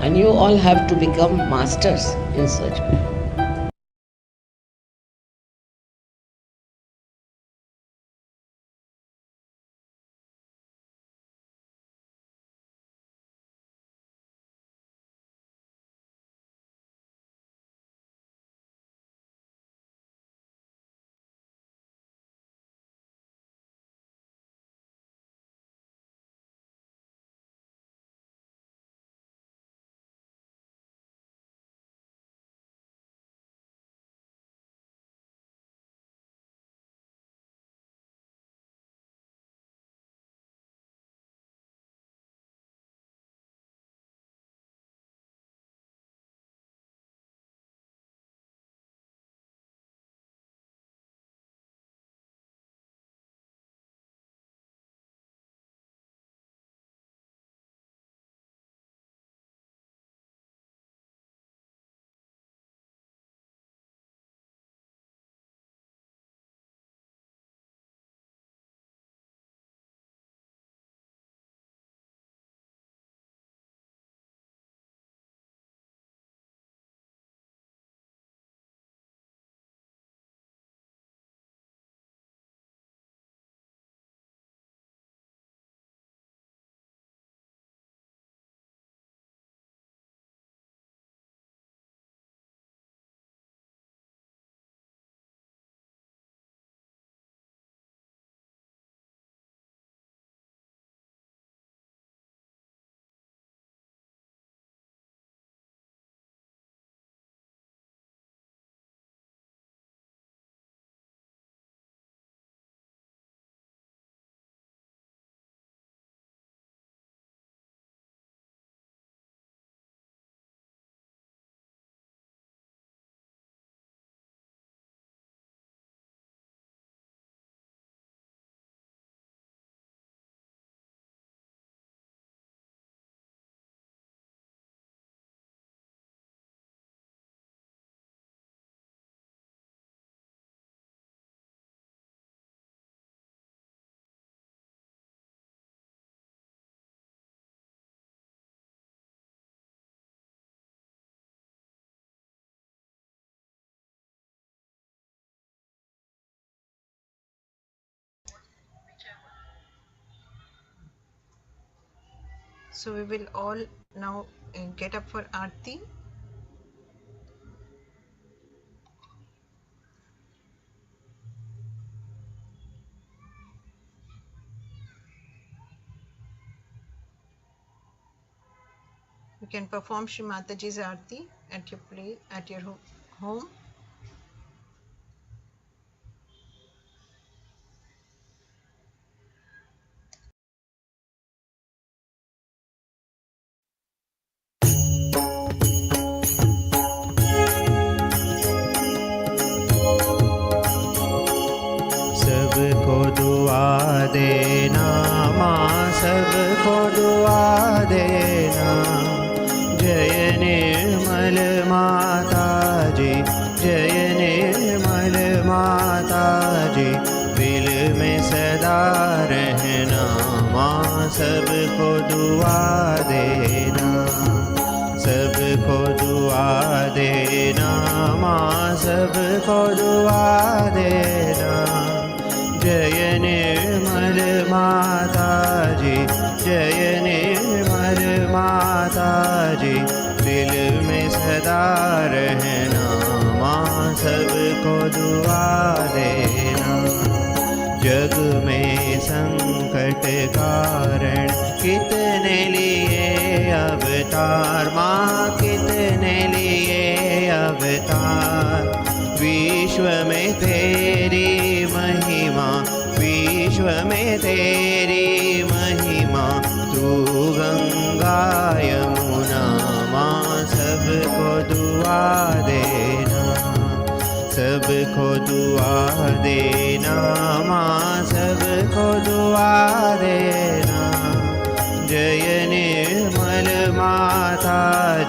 S6: and you all have to become masters in Sahaja.
S4: So we will all now get up for Aarti. You can perform Shri Mataji's Aarti at your place, at your home.
S1: सबको दुआ देना माँ, सबको दुआ देना। जय निर्मल माता जी, जय निर्मल माता जी। दिल में सदा रहना माँ, सबको दुआ देना। सबको दुआ देना माँ, सबको दुआ देना। जय निर्मल माता जी, जय निर्मल माता जी। दिल में सदा रहना माँ, सबको दुआ देना। जग में संकट कारण कितने लिए अवतार माँ, कितने लिए अवतार। विश्व में तेरी महिमा, विश्व में तेरी महिमा। तू गंगा यमुना माँ, सबको दुआ देना। सबको दुआ देना, माँ सबको दुआ देना। जय निर्मल माता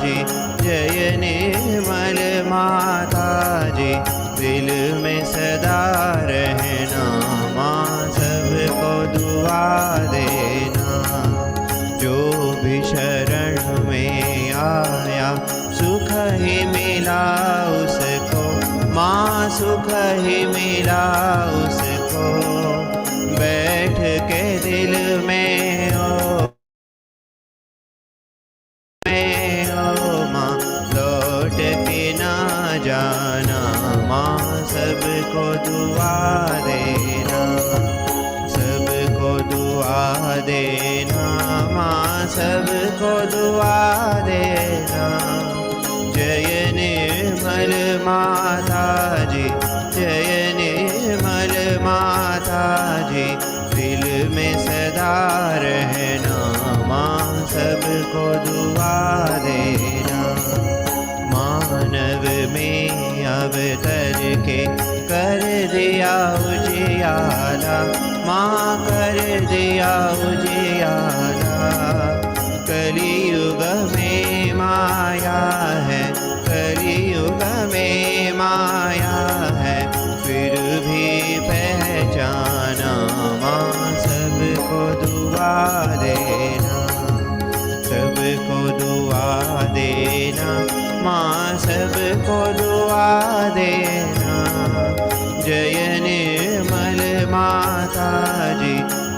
S1: जी, जय निर्मल माता जी, दिल में सदा रहना, माँ सबको दुआ देना। जो भी शरण में आया सुख ही मिला उसको, माँ सुख ही मिला उसको। बैठ के दिल में ओ माँ, लौट के ना जाना, माँ सबको दुआ देना, सबको दुआ देना, माँ सबको दुआ देना। जय निर्मल माता जी, जय निर्मल माता जी, दिल में सदा रहना, माँ सबको दुआ देना। मानव में अवतर के कर दिया उजियाला, माँ कर दिया उजियाला। कलियुग में माया है, कलियुग में माया है, फिर भी पहचाना, माँ सबको दुआ देना, सबको दुआ देना, माँ सबको दुआ देना। जय निर्मल माता जी,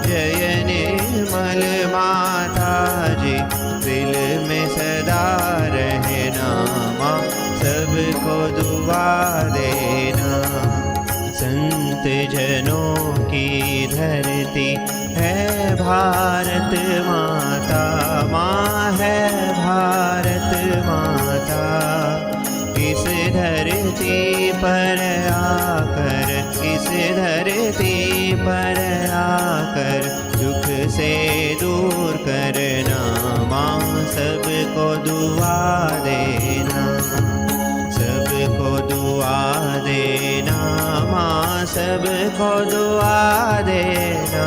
S1: जय निर्मल माता जी, दिल में सदा रहना, माँ सबको दुआ देना। संत जनों की धरती है भारत माता, माँ है भारत माता। इस धरती पर आकर, इस धरती पर आकर दुख से दूर करना, माँ सबको दुआ देना, सबको दुआ देना, माँ सबको दुआ देना।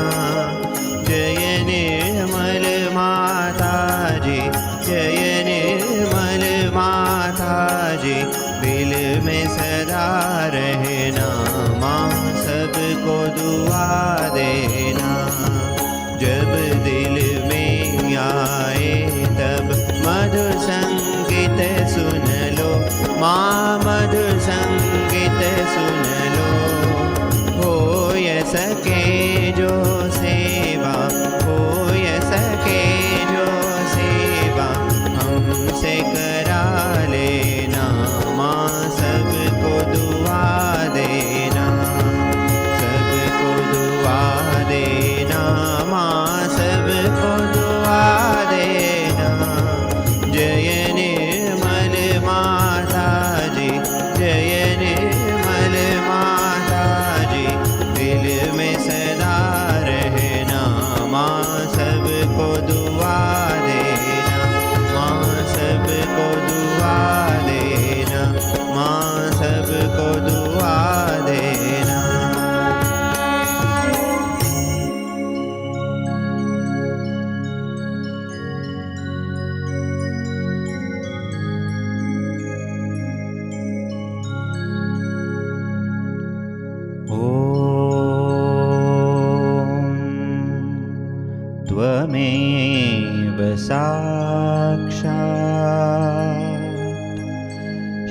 S1: जय निर्मल माता जी, जय निर्मल माता जी, दिल में सदा रहना, माँ सबको दुआ देना। जब दिल में आए तब मधुर संगीत सुन लो, माँ मधुर संगीत सुन लो। हो सके जो सेवा, हो सके जो सेवा, हमसे करा लेना, माँ सबको दुआ देना, सबको दुआ देना, माँ सबको दुआ देना। जय निर्मल माता जी, जय निर्मल माता जी, दिल में सदा रहना, माँ सबको दुआ देना, माँ सबको दुआ देना, माँ सबको दुआ देना। त्वमेव साक्षात्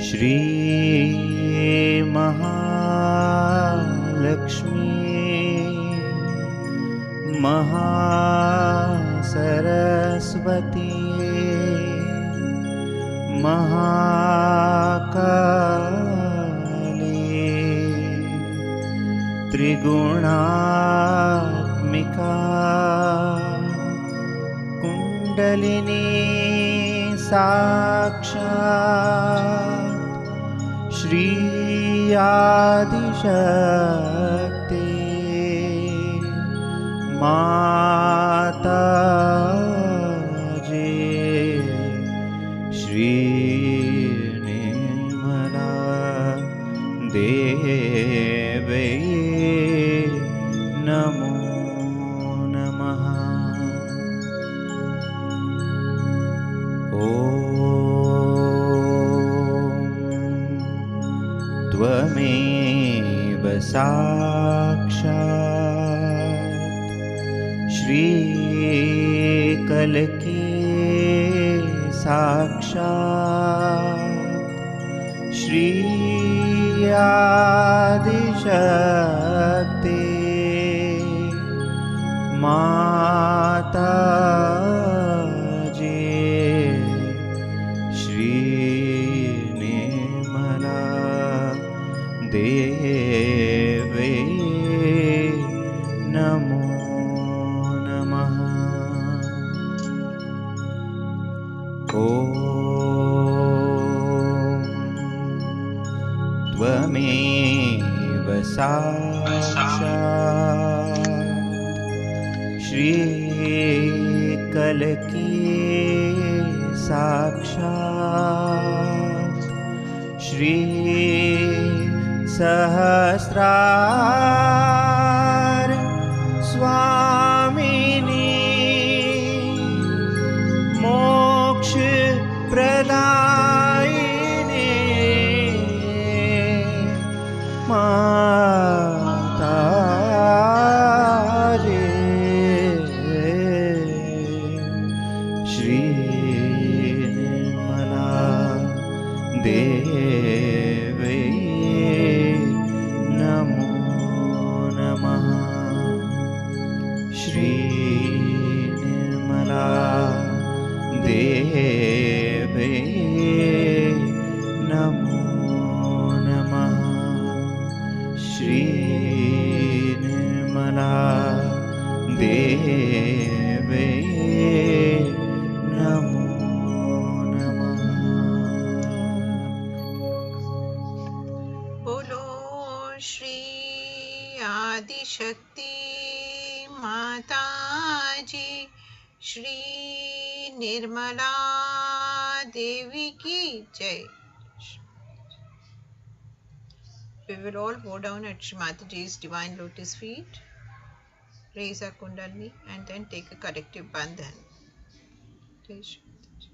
S1: श्री महालक्ष्मी महासरस्वती महाकाली त्रिगुणात्मिका कुंडलिनी साक्षात् श्री आदिशक्ति माता जी श्री निर्मला देवी। साक्षात् श्री कल्की साक्षात् श्री आदिशक्ति माता जी श्री निर्मला देवी नमो नमः। ॐ त्वमेव साक्षात् श्री कल्की साक्षात् श्री सहस्रार स्वामिनी मोक्ष प्रदायिनी माता जी श्री निर्मला देवी नमो नमः। श्री निर्मला देवी नमो नमः। श्री निर्मला देवी नमो नमः।
S4: बोलो श्री आदिशक्ति माता जी श्री निर्मला देवी की जय। We will all bow down at Shri Mataji's divine lotus feet, raise our kundalini and then take a collective bandhan. Jai Shri Mataji.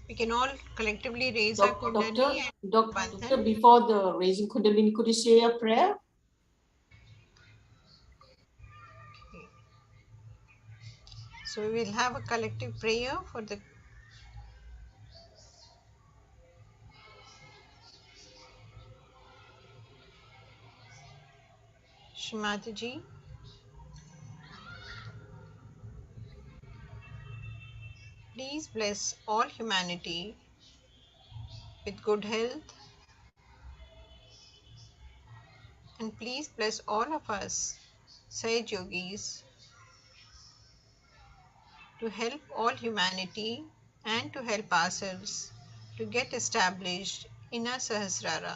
S4: We can all collectively raise our Kundalini and
S3: Doctor,
S4: Bandhan.
S3: before the raising Kundalini, could you say a prayer?
S4: So we will have a collective prayer for the Shri Mataji. Please bless all humanity with good health, and please bless all of us, Sahaja Yogis, to help all humanity and to help ourselves to get established in our Sahasrara.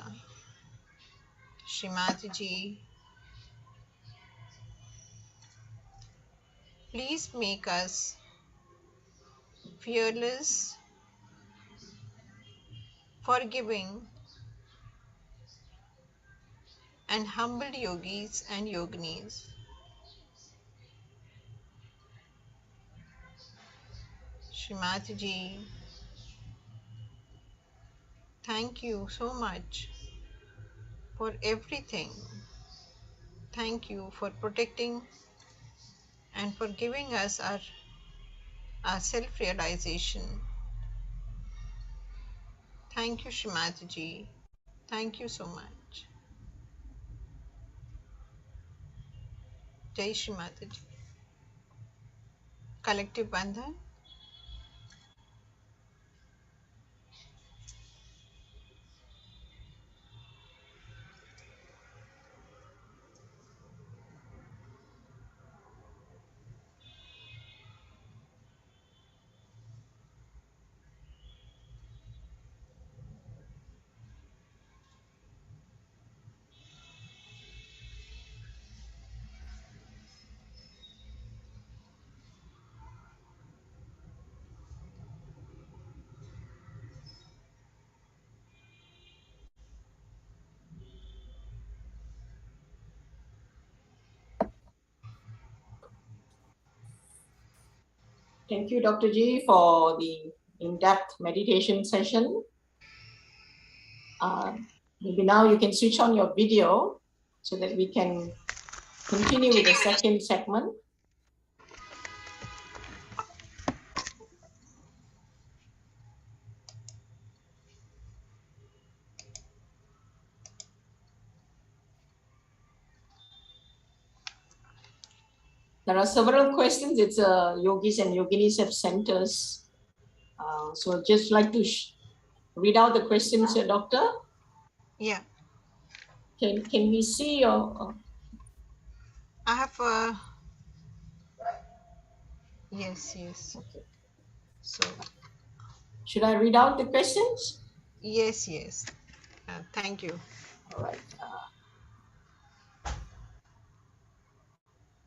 S4: Shri Mataji, please make us fearless, forgiving, and humble yogis and yoginis. Shri Mataji, thank you so much for everything. Thank you for protecting and for giving us our self-realization. Thank you, Shri Mataji. Thank you so much. Jai Shri Mataji. Collective Bandhan.
S3: Thank you, Dr. G, for the in-depth meditation session. Maybe now you can switch on your video so that we can continue with the second segment. There are several questions. It's yogis and yoginis have sent us. So just like to read out the questions here, Doctor.
S4: Yeah.
S3: Can we see your...
S4: I have yes.
S3: Okay.
S4: So
S3: Should I read out the questions?
S4: yes. Thank you.
S3: All right.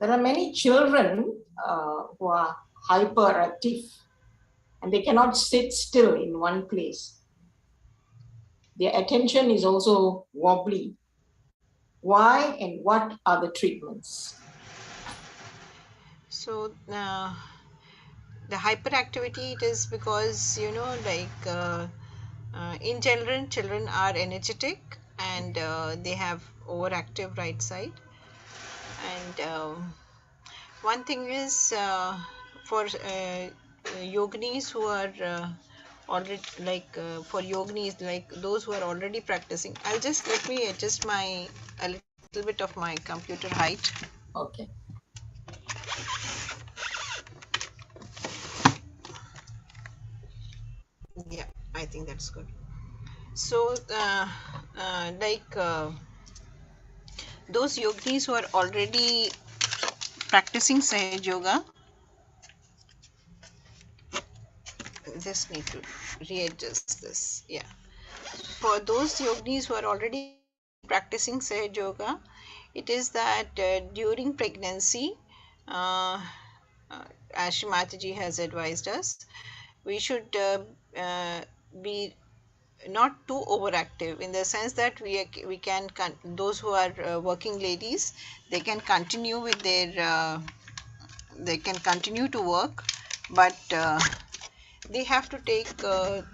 S3: There are many children who are hyperactive and they cannot sit still in one place. Their attention is also wobbly. Why and what are the treatments?
S4: So the hyperactivity, it is because, in children are energetic and they have overactive right side. And one thing is for yoginis who are already for yoginis like those who are already practicing. Let me adjust a little bit of my computer height.
S3: Okay.
S4: Yeah, I think that's good. So those yogis who are already practicing Sahaja Yoga, just need to readjust this. Yeah, for those yogis who are already practicing Sahaja Yoga, it is that during pregnancy, as Shri Mataji has advised us, we should be not too overactive, in the sense that we can those who are working ladies, they can continue with their they can continue to work, but they have to take the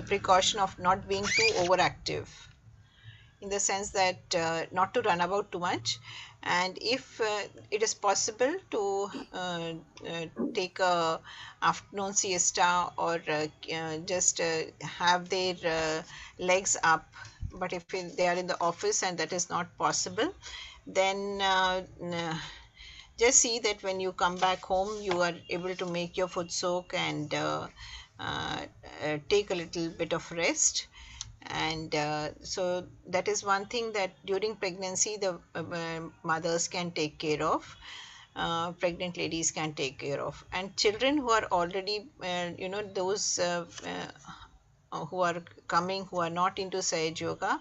S4: precaution of not being too overactive, in the sense that not to run about too much, and if it is possible to take a afternoon siesta, or just have their legs up. But if they are in the office and that is not possible, then just see that when you come back home you are able to make your foot soak, and take a little bit of rest. And so that is one thing that during pregnancy the mothers can take care of, pregnant ladies can take care of. And children who are already those who are coming, who are not into Sahaj Yoga,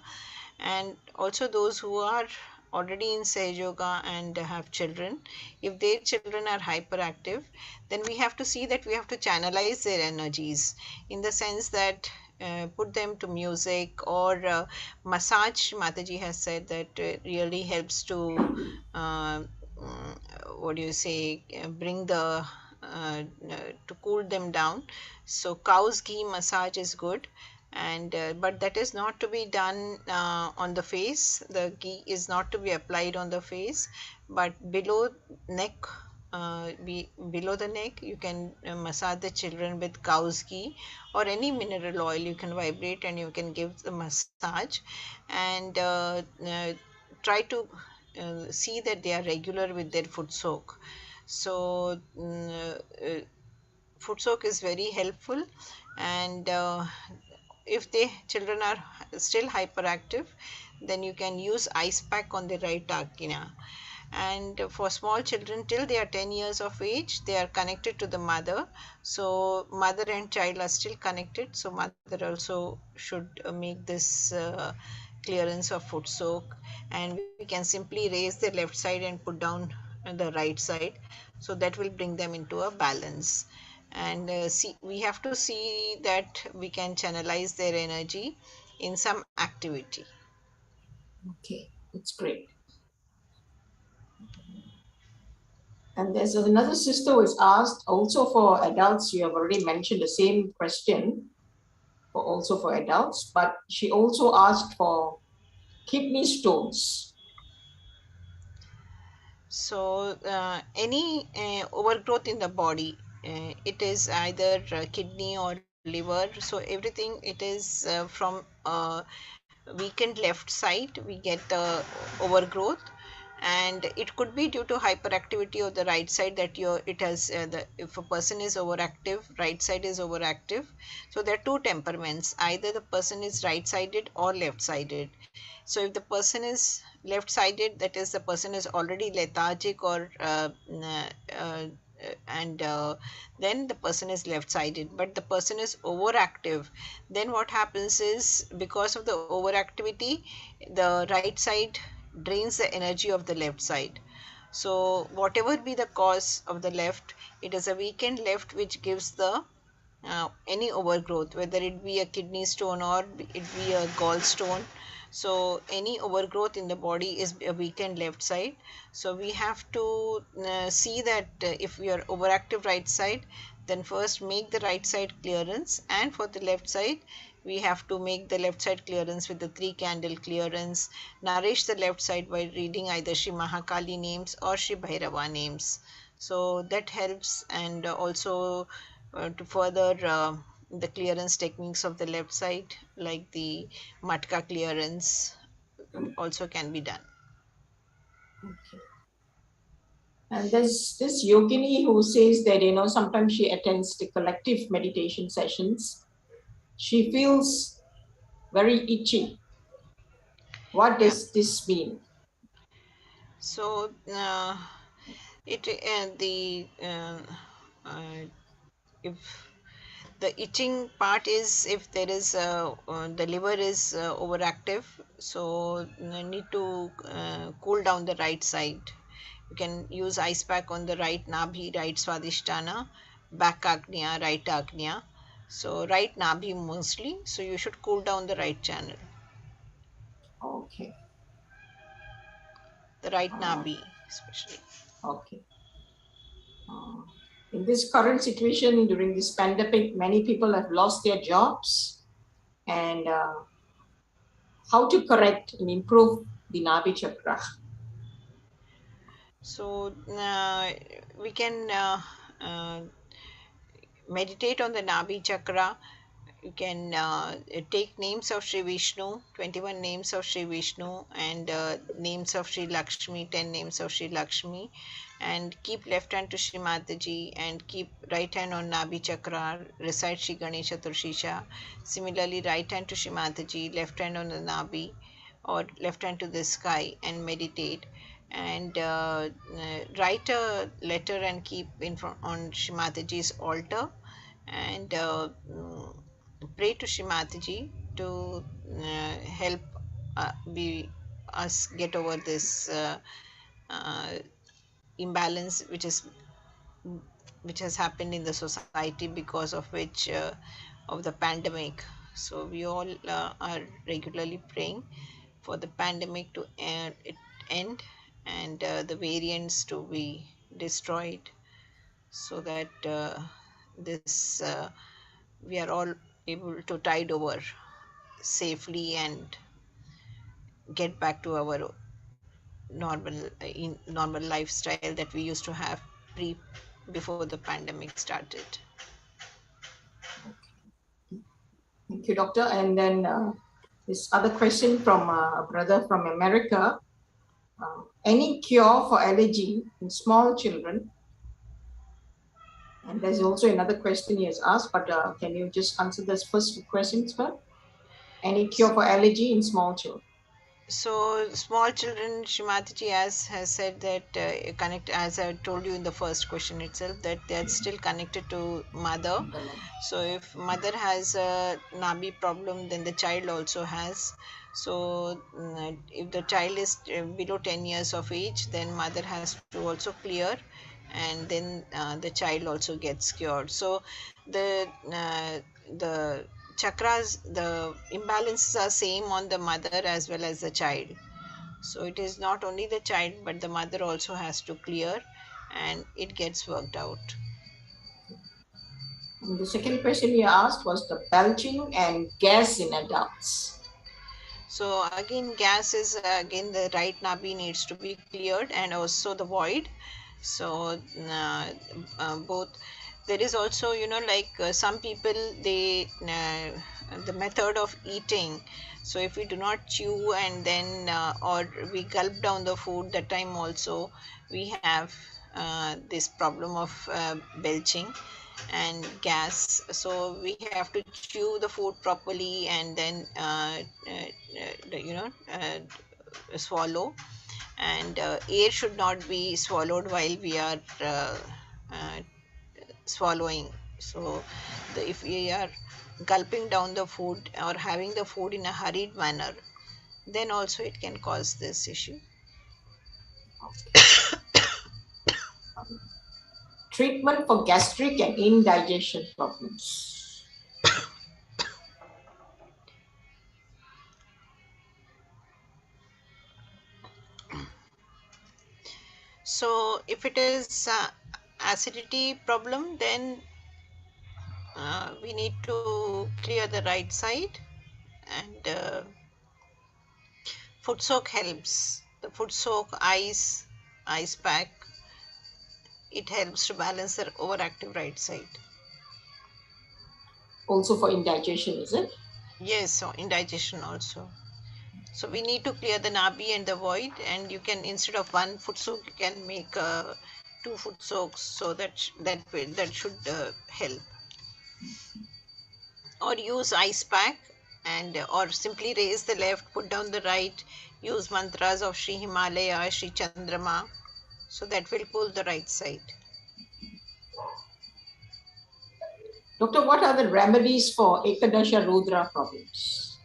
S4: and also those who are already in Sahaj Yoga and have children, if their children are hyperactive, then we have to see that we have to channelize their energies, in the sense that put them to music, or massage. Mataji has said that really helps to what do you say, bring the to cool them down. So cow's ghee massage is good, and but that is not to be done on the face. The ghee is not to be applied on the face, but below neck, below the neck you can massage the children with cow's ghee or any mineral oil. You can vibrate and you can give the massage, and try to see that they are regular with their foot soak. So foot soak is very helpful. And if the children are still hyperactive, then you can use ice pack on the right agna. And for small children till they are 10 years of age, they are connected to the mother, so mother and child are still connected, so mother also should make this clearance of foot soak. And we can simply raise the left side and put down the right side, so that will bring them into a balance. And see, we have to see that we can channelize their energy in some activity.
S3: Okay, that's great. And there's another sister who has asked, also for adults, you have already mentioned the same question, for also for adults, but she also asked for kidney stones.
S4: So any overgrowth in the body, it is either kidney or liver. So everything, it is from weakened left side we get the overgrowth. And it could be due to hyperactivity of the right side, that your it has if a person is overactive, right side is overactive. So there are two temperaments, either the person is right sided or left sided. So if the person is left sided, that is the person is already lethargic, or and then the person is left sided. But the person is overactive, then what happens is, because of the overactivity, the right side drains the energy of the left side. So whatever be the cause of the left, it is a weakened left which gives the any overgrowth, whether it be a kidney stone or it be a gallstone. So any overgrowth in the body is a weakened left side. So we have to see that if we are overactive right side, then first make the right side clearance, and for the left side we have to make the left side clearance with the 3 candle clearance. Nourish the left side by reading either Shri Mahakali names or Shri Bhairava names. So that helps. And also to further the clearance techniques of the left side, like the matka clearance, also can be done.
S3: Okay. And there's this yogini who says that, sometimes she attends the collective meditation sessions. She feels very itchy. What
S4: Yeah.
S3: does this mean?
S4: So it the uh, if the itching part is, if there is the liver is overactive, so need to cool down the right side. You can use ice pack on the right nabhi, right swadhisthana, back agnya, right agnya. So right nabhi mostly, so you should cool down the right channel,
S3: Okay.
S4: the right
S3: Uh,
S4: nabhi especially.
S3: okay. Uh, In this current situation, during this pandemic, many people have lost their jobs, and how to correct and improve the Nabi chakra.
S4: So we can meditate on the Nabi chakra. You can take names of Sri Vishnu, 21 names of Sri Vishnu, and names of Sri Lakshmi, 10 names of Sri Lakshmi, and keep left hand to Shri Mataji and keep right hand on Nabi chakra, recite Sri Ganesha Turshisha. Similarly, right hand to Shri Mataji, left hand on the Nabi or left hand to the sky and meditate. And write a letter and keep in front on Shri Mataji's altar, and pray to Shri Mataji to help us get over this uh, imbalance which has happened in the society because of which of the pandemic. So we all are regularly praying for the pandemic to end and the variants to be destroyed, so that this we are all able to tide over safely and get back to our normal lifestyle that we used to have before the pandemic started.
S3: Thank you, doctor. And then this other question from a brother from America. Any cure for allergy in small children? And there's also another question he has asked, but can you just answer this first questions first? Any cure for allergy in small children?
S4: So small children, Shrimataji has said that connect, as I told you in the first question itself, that they are still connected to mother. So if mother has a Nabi problem, then the child also has. So if the child is below 10 years of age, then mother has to also clear, and then the child also gets cured. So the chakras, the imbalances are same on the mother as well as the child. So it is not only the child, but the mother also has to clear, and it gets worked out.
S3: And the second question he asked was the belching and gas in adults.
S4: So again, gas is again the right nabi needs to be cleared, and also the void. So both. There is also, like some people, they the method of eating. So if we do not chew and then or we gulp down the food, that time also we have this problem of belching and gas. So we have to chew the food properly and then swallow, and air should not be swallowed while we are uh, swallowing. So if we are gulping down the food or having the food in a hurried manner, then also it can cause this issue.
S3: Treatment for gastric and indigestion problems.
S4: So if it is acidity problem, then we need to clear the right side, and foot soak helps. The foot soak, ice pack, it helps to balance the overactive right side.
S3: Also for indigestion, is it?
S4: Yes, so indigestion also. So we need to clear the nabi and the void, and you can, instead of one foot soak, you can make 2 foot soaks, so that should help. Or use ice pack, and or simply raise the left, put down the right, use mantras of Sri Himalaya, Sri Chandrama, so that will cool the right side.
S3: Doctor, what are the remedies for Ekadasha Rudra problems?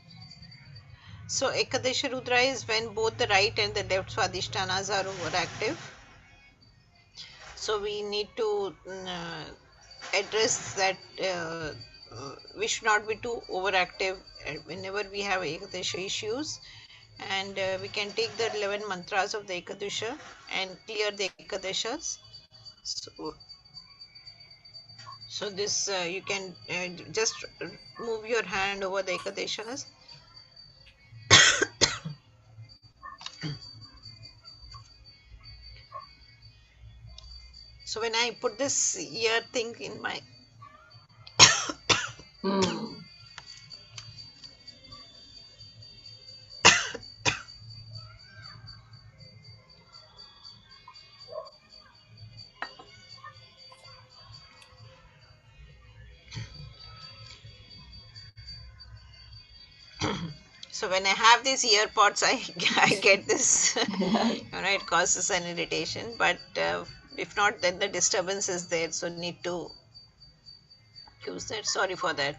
S4: So Ekadasha Rudra is when both the right and the left swadhishthanas are overactive. So we need to address that we should not be too overactive whenever we have Ekadasha issues, and we can take the 11 mantras of the Ekadasha and clear the Ekadashas. So So this you can just move your hand over the ekadeshas. So when I put this ear thing in my
S3: Hmm.
S4: so when I have these ear pods, I I get this. It causes an irritation. But if not, then the disturbance is there. So need to use that. Sorry for that.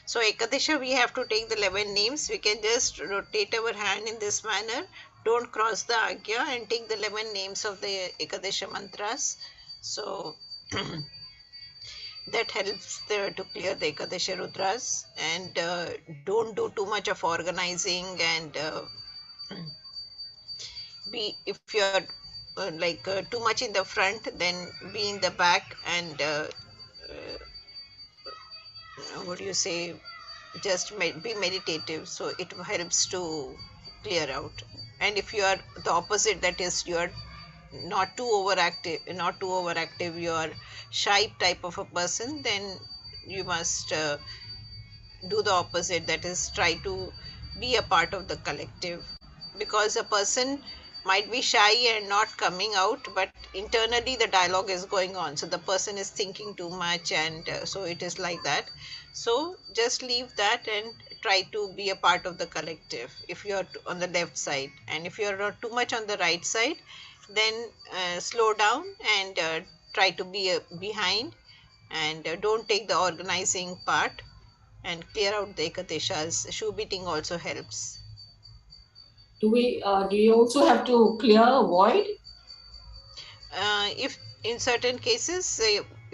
S4: So Ekadesha, we have to take the 11 names. We can just rotate our hand in this manner. Don't cross the Agya and take the 11 names of the Ekadesha mantras. So that helps to clear the Ekadesha Rudras, and don't do too much of organizing, and be, if you're too much in the front, then be in the back, and what do you say, just be meditative, so it helps to clear out. And if you are the opposite, that is, you are not too overactive, you are shy type of a person, then you must do the opposite, that is, try to be a part of the collective, because a person might be shy and not coming out, but internally the dialogue is going on, so the person is thinking too much, and so it is like that. So just leave that and try to be a part of the collective if you are on the left side, and if you are not too much on the right side, then slow down and try to be behind, and don't take the organizing part, and clear out the ekadeshas. Shoe beating also helps.
S3: Do you also have to clear void?
S4: If in certain cases,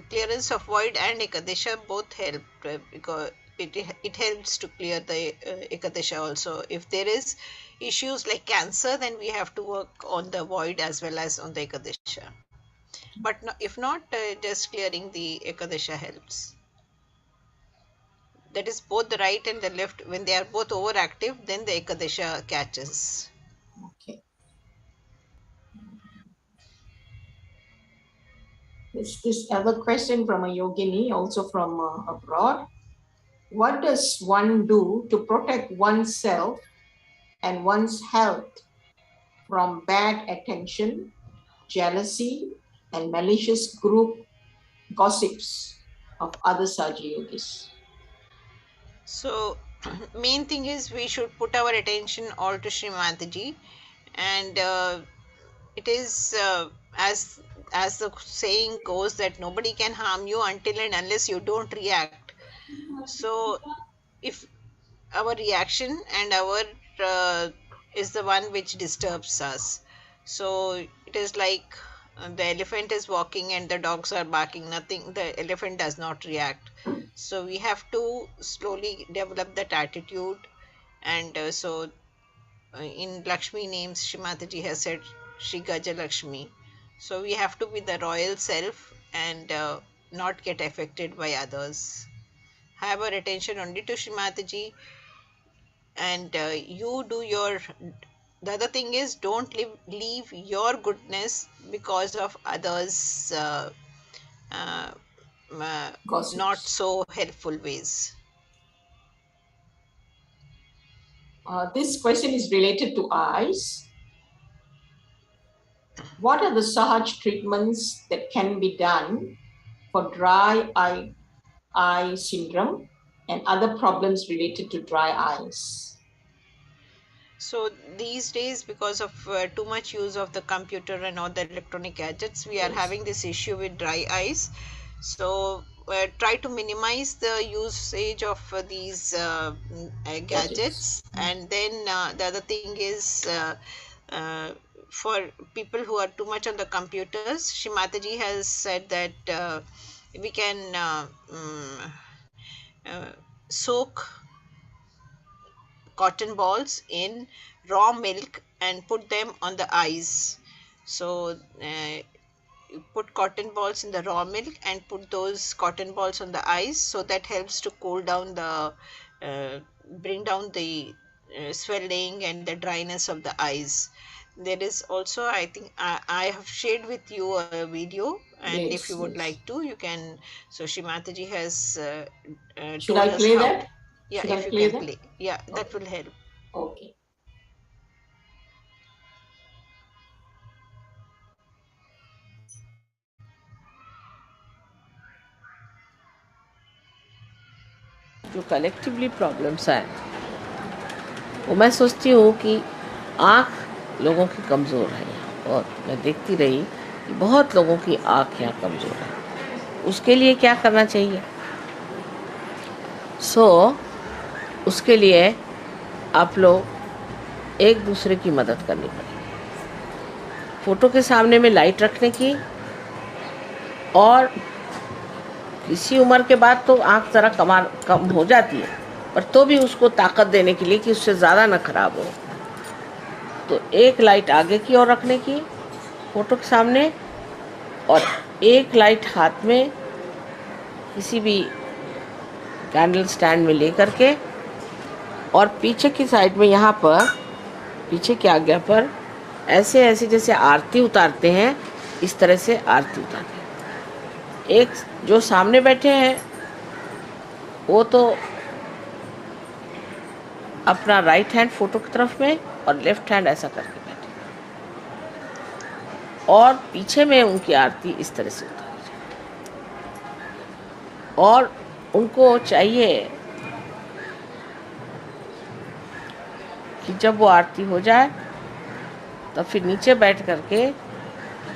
S4: clearance of void and ekadesha both help, because it helps to clear the ekadesha also. If there is issues like cancer, then we have to work on the void as well as on the ekadesha. But no, if not, just clearing the ekadesha helps. That is, both the right and the left, when they are both overactive, then the ekadesha catches.
S3: Okay. This other question from a yogini, also from abroad. What does one do to protect oneself and one's health from bad attention, jealousy, and malicious group gossips of other Sahaja Yogis?
S4: So, main thing is we should put our attention all to Shri Mataji, and it is as the saying goes, that nobody can harm you until and unless you don't react. So, if our reaction and our is the one which disturbs us, so it is like the elephant is walking and the dogs are barking, nothing, the elephant does not react. So we have to slowly develop that attitude, and in Lakshmi names, Shrimataji has said Shri Gaja Lakshmi. So we have to be the royal self, and not get affected by others. Have our attention only to Shrimataji, and you do your. The other thing is, don't leave your goodness because of others' uh, not
S3: Gossips.
S4: so helpful ways.
S3: This question is related to eyes. What are the Sahaj treatments that can be done for dry eye syndrome and other problems related to dry eyes?
S4: So these days, because of too much use of the computer and all the electronic gadgets, we are
S3: Yes.
S4: having this issue with dry eyes. So try to minimize the usage of these gadgets. And then the other thing is, uh, for people who are too much on the computers, Shimataji has said that we can uh, soak cotton balls in raw milk and put them on the eyes. So put cotton balls in the raw milk and put those cotton balls on the eyes, so that helps to cool down the uh, bring down the swelling and the dryness of the eyes. There is also, I think, I have shared with you a video, and if
S3: Yes,
S4: you would
S3: yes.
S4: like to, you can. So Shri Mataji has
S3: Should
S4: told
S3: I
S4: us
S3: play
S4: how.
S3: that?
S4: Yeah,
S3: Should I
S4: if you
S3: play
S4: can
S3: that?
S4: play. Yeah, that
S3: Okay.
S4: will help.
S3: Okay.
S5: जो collectively problems आए वो मैं सोचती हूँ कि आँख लोगों की कमज़ोर है यहाँ, और मैं देखती रही कि बहुत लोगों की आँख यहाँ कमज़ोर है। उसके लिए क्या करना चाहिए? उसके लिए आप लोग एक दूसरे की मदद करनी पड़ेगी। फ़ोटो के सामने में लाइट रखने की, और किसी उम्र के बाद तो आँख ज़रा कम हो जाती है, पर तो भी उसको ताकत देने के लिए कि उससे ज़्यादा ना खराब हो, तो एक लाइट आगे की ओर रखने की फ़ोटो के सामने, और एक लाइट हाथ में किसी भी कैंडल स्टैंड में ले करके, और पीछे की साइड में यहाँ पर पीछे की आज्ञा पर ऐसे ऐसे जैसे आरती उतारते हैं, इस तरह से आरती उतारते हैं। एक जो सामने बैठे हैं वो तो अपना राइट हैंड फोटो की तरफ में और लेफ्ट हैंड ऐसा करके बैठे, और पीछे में उनकी आरती इस तरह से उतारी जाए। और उनको चाहिए कि जब वो आरती हो जाए तब फिर नीचे बैठ करके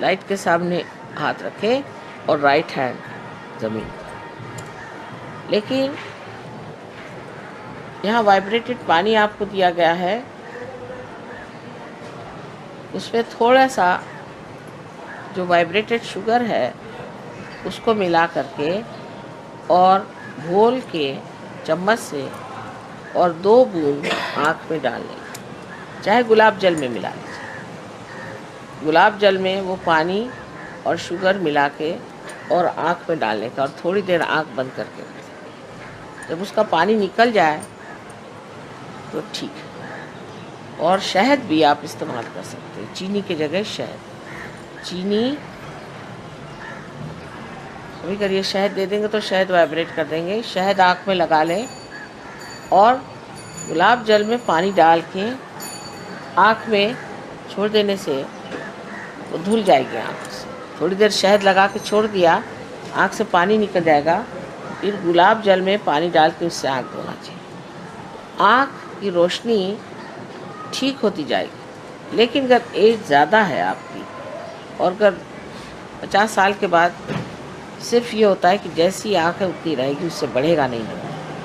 S5: लाइट के सामने हाथ रखें और राइट हैंड ज़मीन पर। लेकिन यहाँ वाइब्रेटेड पानी आपको दिया गया है, उसमें थोड़ा सा जो वाइब्रेटेड शुगर है उसको मिला करके और घोल के चम्मच से और 2 बूंद आँख में डाल लें, चाहे गुलाब जल में मिला लीजिए। गुलाब जल में वो पानी और शुगर मिला के और आँख में डालने का, और थोड़ी देर आँख बंद करके रखें। जब उसका पानी निकल जाए तो ठीक है। और शहद भी आप इस्तेमाल कर सकते हैं, चीनी की जगह शहद। चीनी कभी करिए शहद दे देंगे तो शहद वाइब्रेट कर देंगे। शहद आँख में लगा लें और गुलाब जल में पानी डाल के आँख में छोड़ देने से वो धुल जाएगी आँख से। थोड़ी देर शहद लगा के छोड़ दिया, आँख से पानी निकल जाएगा, फिर गुलाब जल में पानी डाल के उससे आँख धोना चाहिए। आँख की रोशनी ठीक होती जाएगी। लेकिन अगर एज ज़्यादा है आपकी, और अगर 50 साल के बाद सिर्फ ये होता है कि जैसी आँख है उतनी रहेगी, उससे बढ़ेगा नहीं,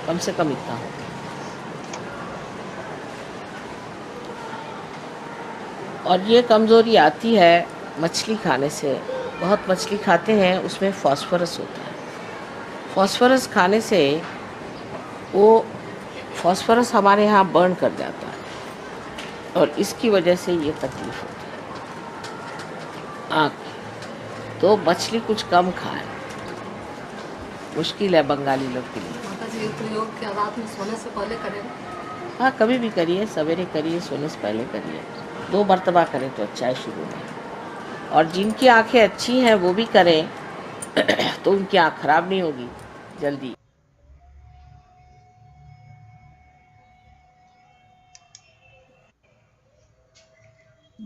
S5: कम से कम इतना हो। और ये कमज़ोरी आती है मछली खाने से। बहुत मछली खाते हैं, उसमें फास्फोरस होता है। फास्फोरस खाने से वो फास्फोरस हमारे यहाँ बर्न कर जाता है, और इसकी वजह से ये तकलीफ होती है आँख की। तो मछली कुछ कम खाएं, मुश्किल है बंगाली लोग के लिए।
S7: माताजी, ये प्रयोग क्या रात में सोने से पहले करें?
S5: हाँ, कभी भी करिए, सवेरे करिए, सोने से पहले करिए। 2 मरतबा करें तो अच्छा है शुरू में। और जिनकी आँखें अच्छी हैं वो भी करें तो उनकी आँख खराब नहीं होगी जल्दी।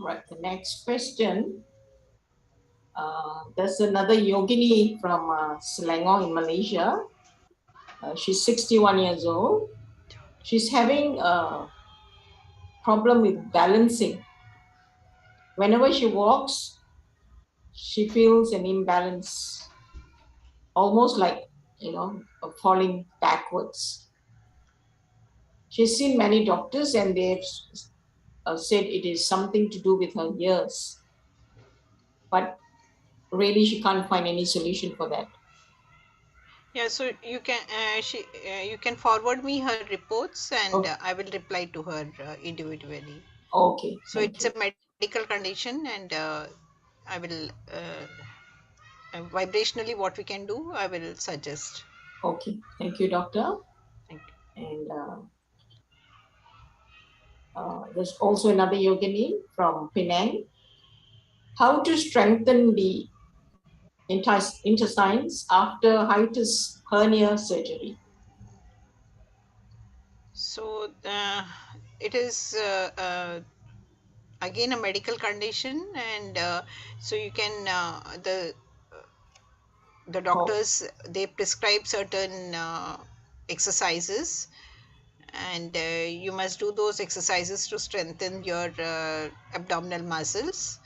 S3: Right, the next question. There's another yogini from Selangor in Malaysia. She's 61 years old. She's having a problem with balancing. Whenever she walks, she feels an imbalance, almost like, falling backwards. She's seen many doctors and they've said it is something to do with her ears. But really, she can't find any solution for that.
S4: Yeah, so you can forward me her reports, and
S3: Okay.
S4: I will reply to her individually.
S3: Okay.
S4: So
S3: thank
S4: it's
S3: you.
S4: a medical condition, and I will vibrationally what we can do, I will suggest.
S3: Okay, thank you, doctor.
S4: Thank you.
S3: And there's also another yogini from Penang. How to strengthen the intestines after hiatus hernia surgery?
S4: So it is again a medical condition, and so you can the doctors, they prescribe certain exercises, and you must do those exercises to strengthen your abdominal muscles,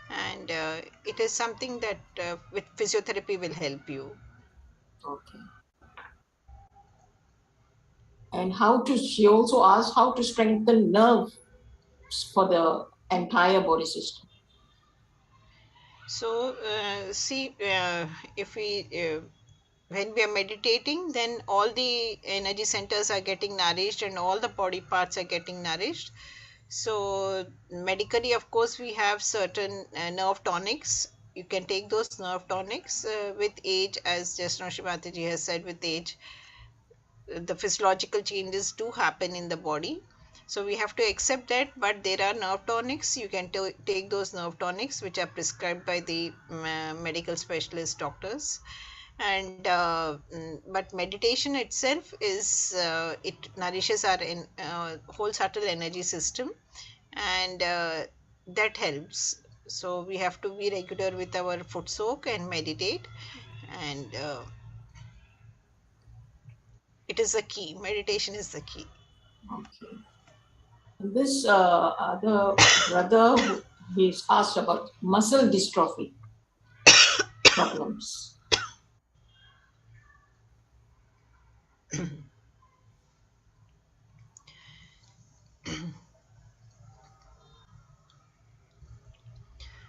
S4: and it is something that with physiotherapy will help you.
S3: Okay. And she also asked how to strengthen nerves for the entire body system.
S4: So see, if we when we are meditating, then all the energy centers are getting nourished and all the body parts are getting nourished. So medically, of course, we have certain nerve tonics. You can take those nerve tonics with age, as just now Shri Mataji has said, with age the physiological changes do happen in the body, so we have to accept that. But there are nerve tonics, you can take those nerve tonics which are prescribed by the medical specialist doctors. And but meditation itself is it nourishes our whole subtle energy system, and that helps. So we have to be regular with our foot soak and meditate, and it is the key. Meditation is the key.
S3: Okay. And this other brother, he's asked about muscle dystrophy problems.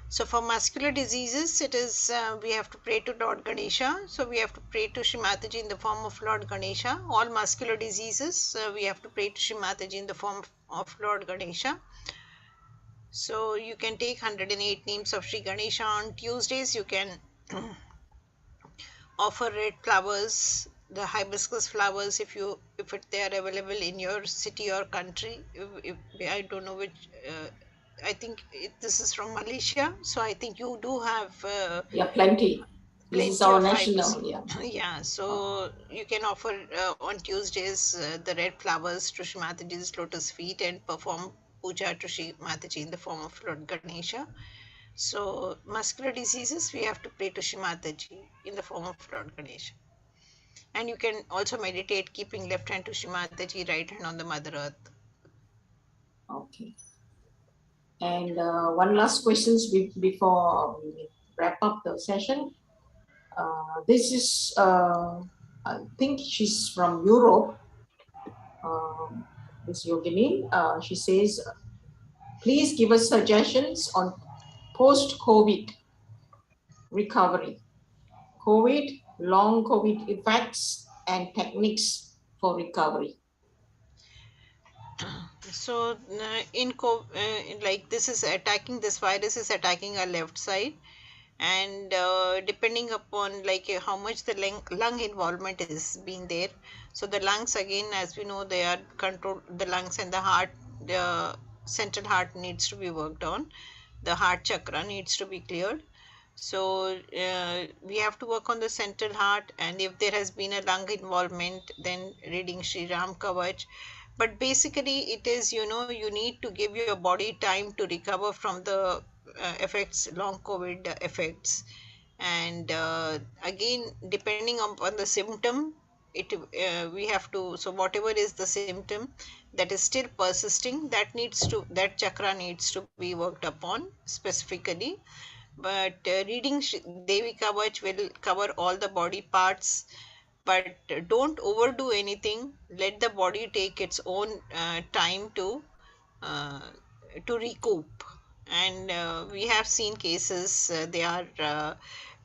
S4: So for muscular diseases, it is we have to pray to Lord Ganesha. So we have to pray to Shri Mataji in the form of Lord Ganesha. All muscular diseases, we have to pray to Shri Mataji in the form of Lord Ganesha. So you can take 108 names of Sri Ganesha. On Tuesdays, you can offer red flowers, the hibiscus flowers, if they are available in your city or country. If I don't know which. I think this is from Malaysia, so I think you do have
S3: Yeah, plenty. This is
S4: plenty
S3: our
S4: of
S3: national,
S4: hibiscus. Yeah, so you can offer on Tuesdays the red flowers to Shri Mataji's lotus feet and perform puja to Shri Mataji in the form of Lord Ganesha. So muscular diseases, we have to pray to Shri Mataji in the form of Lord Ganesha. And you can also meditate keeping left hand to Shri Mataji, right hand on the Mother Earth.
S3: Okay. And one last question before we wrap up the session. This is, I think she's from Europe, this yogini. She says, please give us suggestions on post-COVID recovery, COVID, long COVID effects, and techniques for recovery.
S4: So like this virus is attacking our left side, and depending upon like how much the lung involvement is being there. So the lungs, again, as we know, they are controlled. The lungs and the heart, the central heart needs to be worked on. The heart chakra needs to be cleared. So we have to work on the central heart, and if there has been a lung involvement, then reading Sri Ram Kavach. But basically it is, you need to give your body time to recover from the effects, long COVID effects. And again, depending upon the symptom, we have to, so whatever is the symptom that is still persisting, that chakra needs to be worked upon specifically. But reading Devi Kavach will cover all the body parts, but don't overdo anything. Let the body take its own time uh, to recoup. And we have seen cases, they are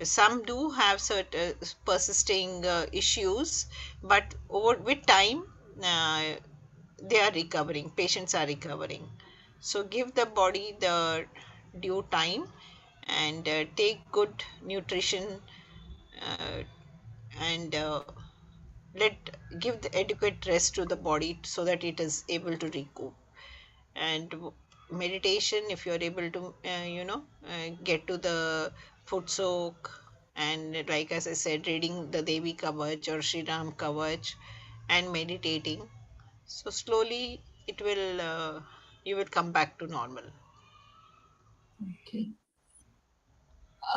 S4: some do have certain persisting issues, but over with time uh, they are recovering, patients are recovering. So give the body the due time, and take good nutrition, uh, and give the adequate rest to the body so that it is able to recoup. And meditation, if you are able to get to the foot soak, and like as I said, reading the Devi Kavach or Sri Ram Kavach and meditating, so slowly it will you will come back to normal.
S3: Okay.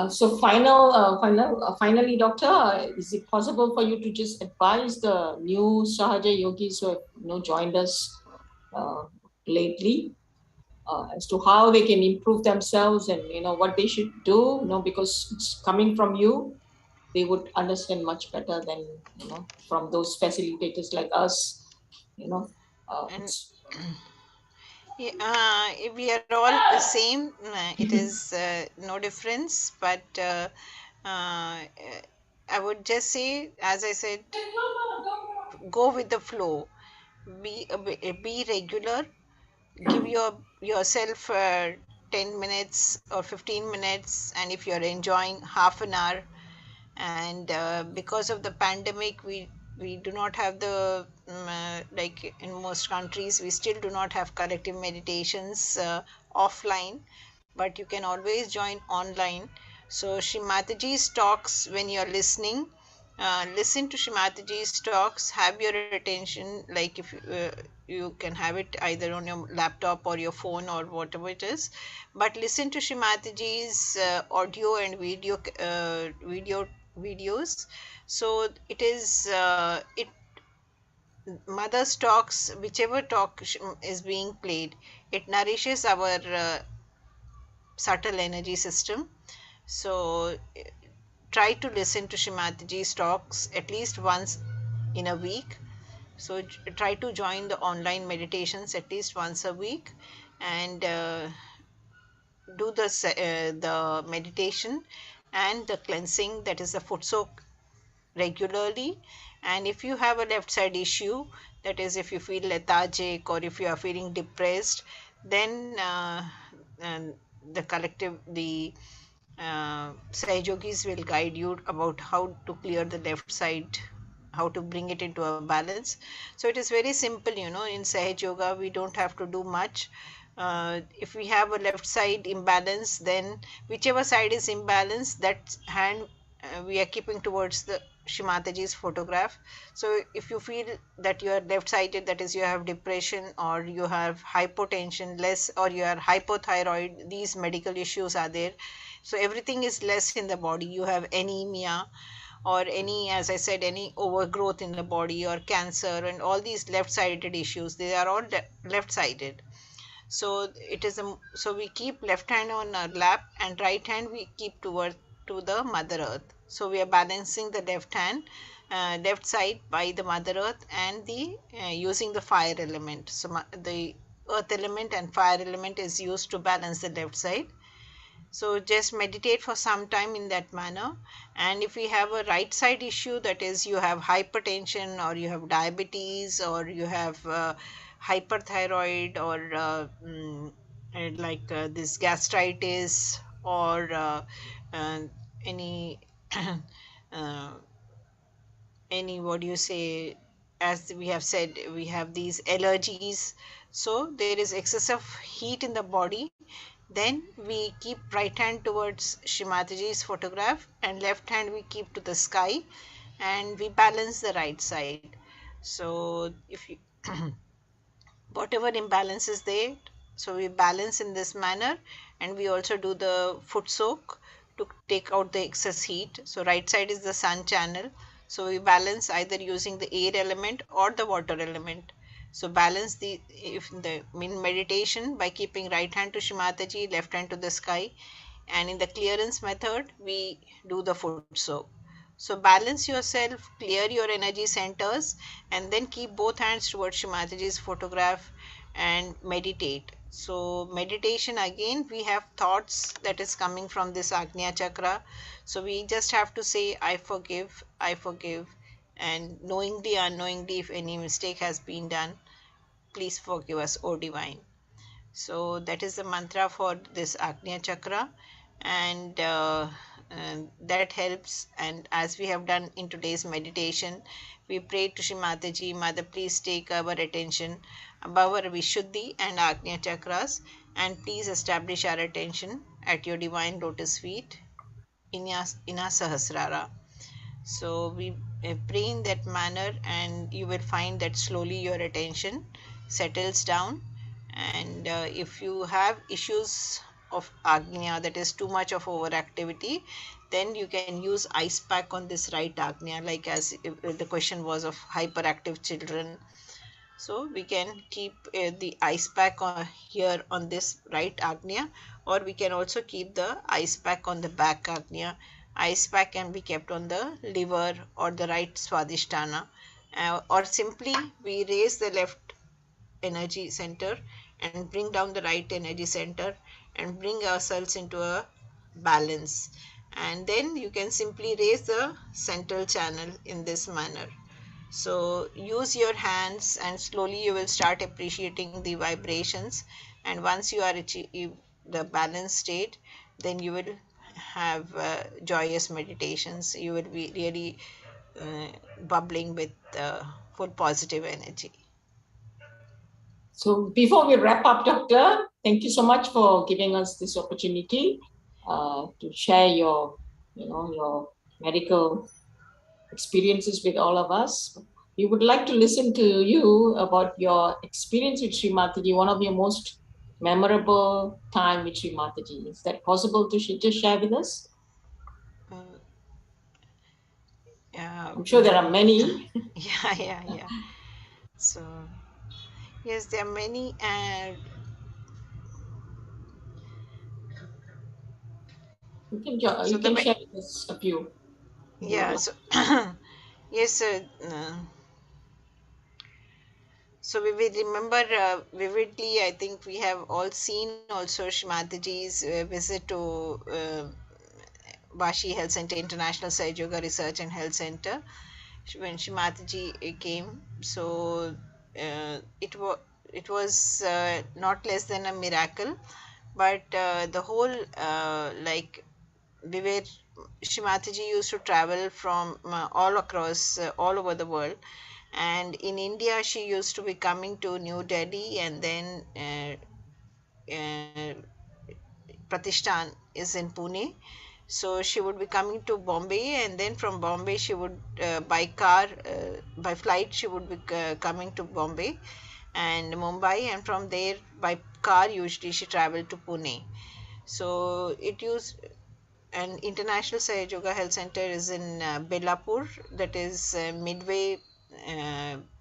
S3: So finally, doctor, is it possible for you to just advise the new Sahaja Yogis who have joined us lately as to how they can improve themselves and what they should do? Because it's coming from you, they would understand much better than from those facilitators like us.
S4: And
S3: It's
S4: we are all the same. It is no difference, but I would just say, as I said, go with the flow. Be regular. Give yourself 10 minutes or 15 minutes, and if you're enjoying, half an hour. And because of the pandemic, we do not have the like in most countries, we still do not have collective meditations offline, but you can always join online. So Shri Mataji's talks, when you're listening, listen to Shri Mataji's talks, have your attention, like if you can have it either on your laptop or your phone or whatever it is, but listen to Shri Mataji's audio and videos. So it is it mother's talks, whichever talk is being played, it nourishes our subtle energy system. So try to listen to Shrimatiji's talks at least once in a week. So try to join the online meditations at least once a week, and do the meditation and the cleansing, that is the foot soak, regularly. And if you have a left side issue, that is if you feel lethargic or if you are feeling depressed, then and the Sahajogis will guide you about how to clear the left side, how to bring it into a balance. So it is very simple, in Sahaj Yoga, we don't have to do much. If we have a left side imbalance, then whichever side is imbalanced, that hand we are keeping towards the Shimataji's photograph. So if you feel that you are left sided, that is you have depression or you have hypotension less, or you are hypothyroid, these medical issues are there. So everything is less in the body. You have anemia or any, as I said, any overgrowth in the body or cancer, and all these left sided issues, they are all left sided. So it is so we keep left hand on our lap and right hand we keep toward to the mother earth. So we are balancing the left hand, left side by the mother earth, and the using the fire element. So the earth element and fire element is used to balance the left side. So just meditate for some time in that manner. And if we have a right side issue, that is you have hypertension or you have diabetes or you have hyperthyroid or this gastritis or uh, any uh, any, what do you say, as we have said, we have these allergies. So there is excessive heat in the body, then we keep right hand towards Shrimataji's photograph and left hand we keep to the sky, and we balance the right side. So if you whatever imbalance is there, so we balance in this manner. And we also do the foot soak to take out the excess heat. So right side is the sun channel, so we balance either using the air element or the water element. So balance the, if the in meditation, by keeping right hand to Shimataji, left hand to the sky, and in the clearance method we do the foot soak. So balance yourself, clear your energy centers, and then keep both hands towards Shimataji's photograph and meditate. So meditation, again we have thoughts that is coming from this Agnya Chakra. So we just have to say, I forgive, and knowingly, unknowingly, if any mistake has been done, please forgive us, O Divine. So that is the mantra for this Agnya Chakra. And that helps. And as we have done in today's meditation, we pray to Shri Mataji, Mother, please take our attention above our Vishuddhi and Agnya chakras, and please establish our attention at your divine lotus feet in our Sahasrara. So we pray in that manner, and you will find that slowly your attention settles down. And if you have issues of agnya, that is too much of overactivity, then you can use ice pack on this right agnya, like as if the question was of hyperactive children. So we can keep the ice pack here on this right agnya, or we can also keep the ice pack on the back agnya. Ice pack can be kept on the liver or the right swadhisthana, or simply we raise the left energy center and bring down the right energy center and bring ourselves into a balance. And then you can simply raise the central channel in this manner. So use your hands, and slowly you will start appreciating the vibrations. And once you are achieve the balanced state, then you will have joyous meditations. You will be really bubbling with full positive energy.
S3: So before we wrap up, Doctor, thank you so much for giving us this opportunity to share your, your medical experiences with all of us. We would like to listen to you about your experience with Sri Mataji, one of your most memorable time with Sri Mataji. Is that possible to just share with us? I'm sure there are many.
S4: Yeah. So yes, there are many, and
S3: You can share with us a few.
S4: Yeah, so yes, so we will remember vividly. I think we have all seen also Shrimataji's visit to Vashi Health Center, International Sahaja Yoga Research and Health Center, when Shrimataji came. So it was not less than a miracle, but the whole like we were Shimataji used to travel from all across all over the world, and in India she used to be coming to New Delhi, and then Pratishthan is in Pune. So she would be coming to Bombay, and then from Bombay she would by flight she would be coming to Bombay and Mumbai, and from there by car usually she traveled to Pune. So it used an International Sahaja Yoga Health Center is in Belapur, that is midway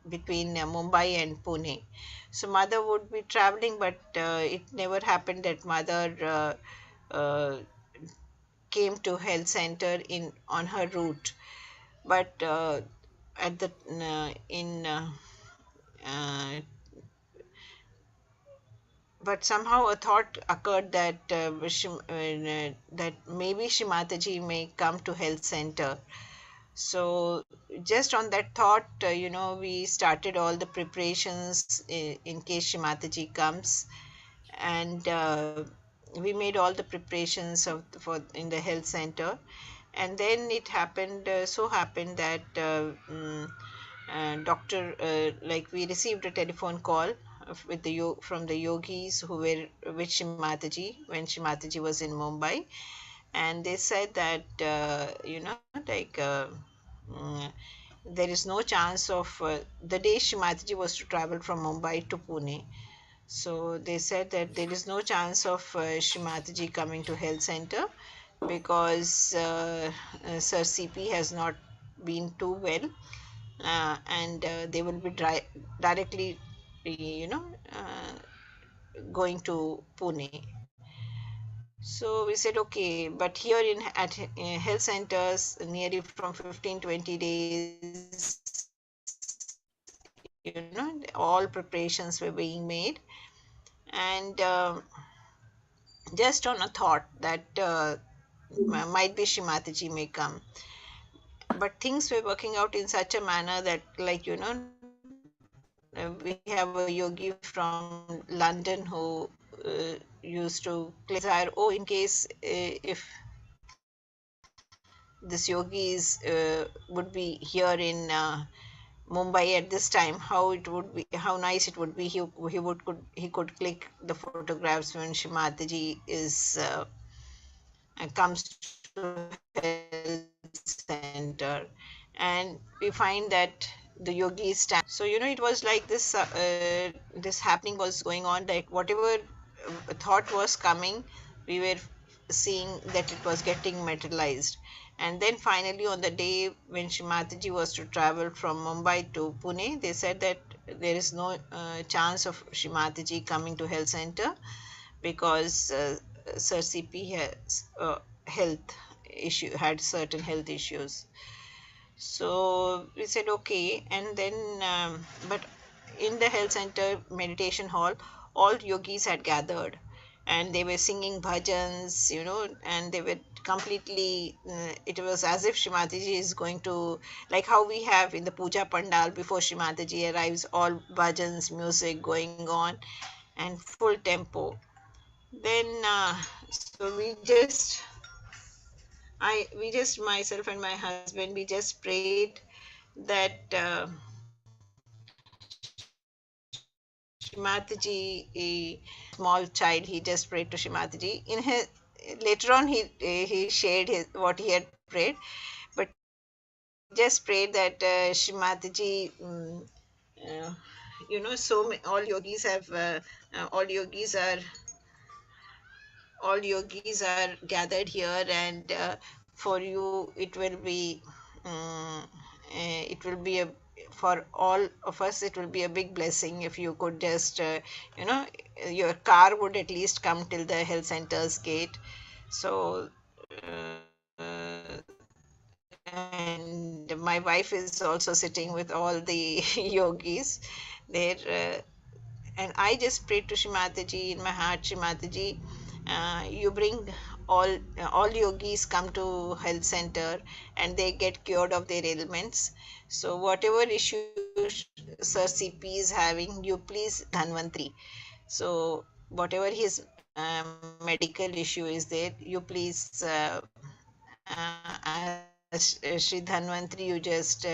S4: between Mumbai and Pune. So mother would be traveling, but it never happened that mother came to health center in on her route. But at the in uh, but somehow a thought occurred that that maybe Shrimataji may come to health center. So just on that thought, we started all the preparations in case Shrimataji comes, and we made all the preparations for in the health center. And then it happened, so happened that doctor, like we received a telephone call with from the yogis who were with Shrimataji when Shrimataji was in Mumbai, and they said that like mm, there is no chance of the day Shrimataji was to travel from Mumbai to Pune. So they said that there is no chance of Shrimataji coming to health center because Sir CP has not been too well, and they will be directly, going to Pune. So we said okay, but here at health centers, nearly from 15-20 days, all preparations were being made, and just on a thought that might be Shrimataji may come, but things were working out in such a manner that, like we have a yogi from London who used to desire, oh, in case if this yogis would be here in Mumbai at this time, how it would be, how nice it would be. He could click the photographs when Shri Mataji is comes to health center, and we find that the yogis stand. So it was like this. This happening was going on. That whatever thought was coming, we were seeing that it was getting materialized. And then finally, on the day when Shri Mataji was to travel from Mumbai to Pune, they said that there is no chance of Shri Mataji coming to health center because Sir CP has health had certain health issues. So we said okay, and then but in the health center meditation hall, all yogis had gathered, and they were singing bhajans, and they were completely. It was as if Shri Mataji is going to, like how we have in the puja pandal before Shri Mataji arrives, all bhajans, music going on, and full tempo. Then so we just myself and my husband, we just prayed that Shri Mataji, a small child, he just prayed to Shri Mataji. In his later on, he shared what he had prayed, but just prayed that Shri Mataji, uh, all yogis have all yogis are gathered here, and for you it will be a for all of us, it will be a big blessing if you could just your car would at least come till the health center's gate. So and my wife is also sitting with all the yogis there, and I just prayed to Shri Mataji in my heart, Shri Mataji, you bring all yogis come to health center and they get cured of their ailments. So whatever issue Sir CP is having, you please Dhanvantri. So whatever his medical issue is there, you please Sri Dhanvantri, you just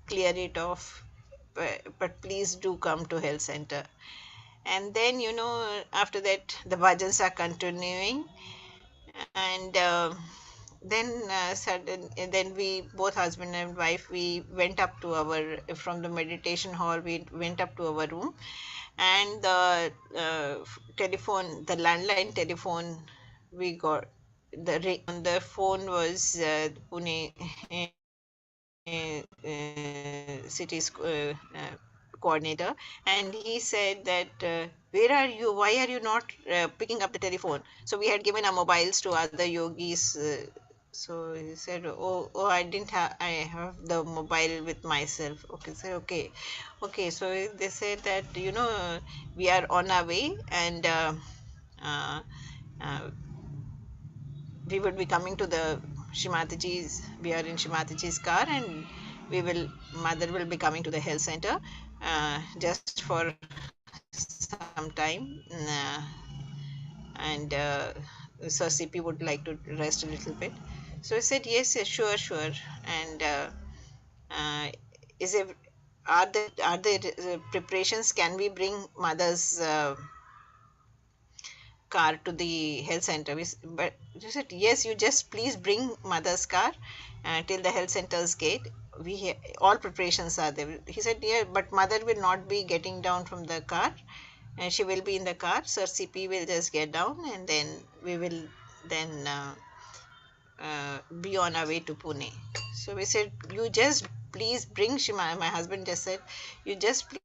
S4: clear it off. But please do come to health center. And then after that the bhajans are continuing, and then we both husband and wife, we went up to our from the meditation hall, we went up to our room, and the telephone, the landline telephone, we got on the phone was Pune city coordinator, and he said that where are you, why are you not picking up the telephone? So we had given our mobiles to other yogis, so he said, oh, I didn't have, I have the mobile with myself. Okay, so okay, so they said that we are on our way, and uh, uh, we would be coming to the Shri Mataji's, we are in Shri Mataji's car, and mother will be coming to the health center just for some time, and Sir CP would like to rest a little bit. So I said yes, yes, sure, and is it are the preparations, can we bring mother's car to the health center? But you said yes, you just please bring mother's car till the health center's gate. All preparations are there. He said yeah, but mother will not be getting down from the car, and she will be in the car. Sir CP will just get down, and then we will then be on our way to Pune. So we said, you just please bring my husband just said, you just please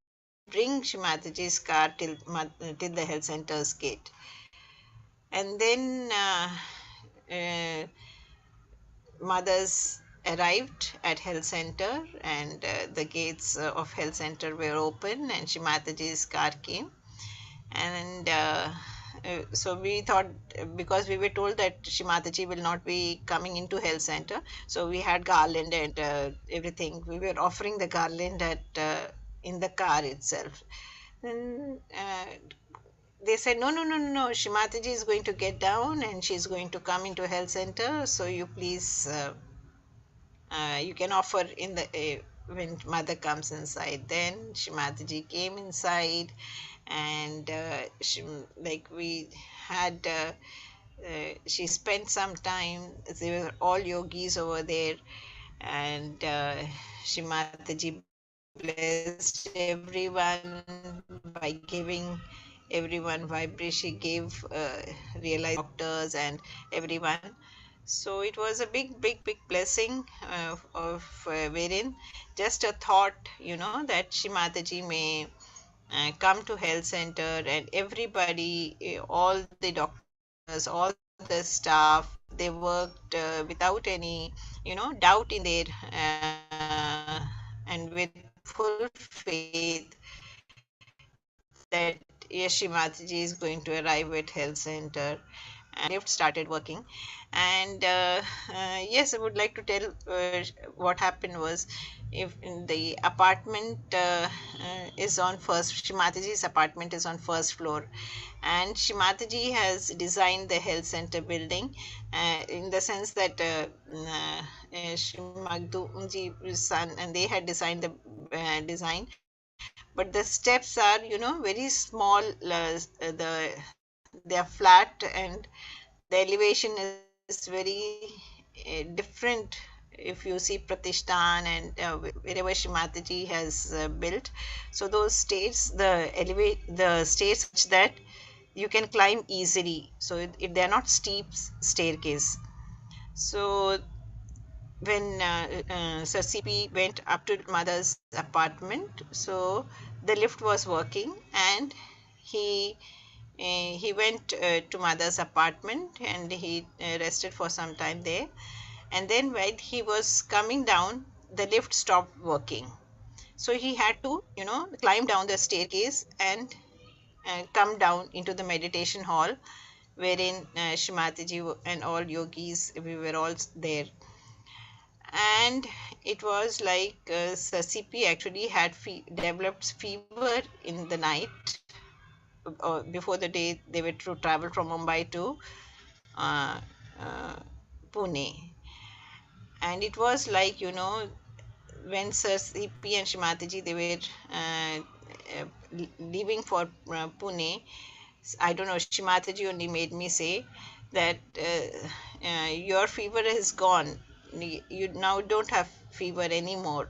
S4: bring Shri Mataji's car till the health center's gate. And then mothers arrived at health center, and the gates of health center were open, and Shri Mataji's car came. And so we thought, because we were told that Shri Mataji will not be coming into health center, so we had garland and everything. We were offering the garland at in the car itself. Then they said, no, Shri Mataji is going to get down and she's going to come into health center. So you please, you can offer in the when mother comes inside. Then Shri Mataji came inside, and like we had, she spent some time. There were all yogis over there, and Shri Mataji blessed everyone by giving everyone vibration. She gave realized doctors and everyone. So it was a big blessing of wherein just a thought, that Shri Mataji may come to health center, and everybody, all the doctors, all the staff, they worked without any, doubt in their, and with full faith that yes, Shri Mataji is going to arrive at health center, and lift started working. And yes, I would like to tell what happened was, if in the apartment is on first, Shri Mataji's apartment is on first floor, and Shri Mataji has designed the health center building in the sense that Shri Magduji's son and they had designed the design, but the steps are very small. They are flat, and the elevation is very different. If you see Pratishthan and wherever Shri Mataji has built, so those stairs, the stairs such that you can climb easily. So they are not steep staircase. So when Sir CP went up to mother's apartment, so the lift was working, and he went to mother's apartment, and he rested for some time there. And then when he was coming down, the lift stopped working. So he had to, climb down the staircase and come down into the meditation hall, wherein Shri Mataji and all yogis, we were all there. And it was like Sir CP actually had developed fever in the night before the day they were to travel from Mumbai to uh, uh, Pune. And it was like, when Sir CP and Shri Mataji, they were leaving for Pune, I don't know, Shri Mataji only made me say that your fever is gone. You now don't have fever anymore.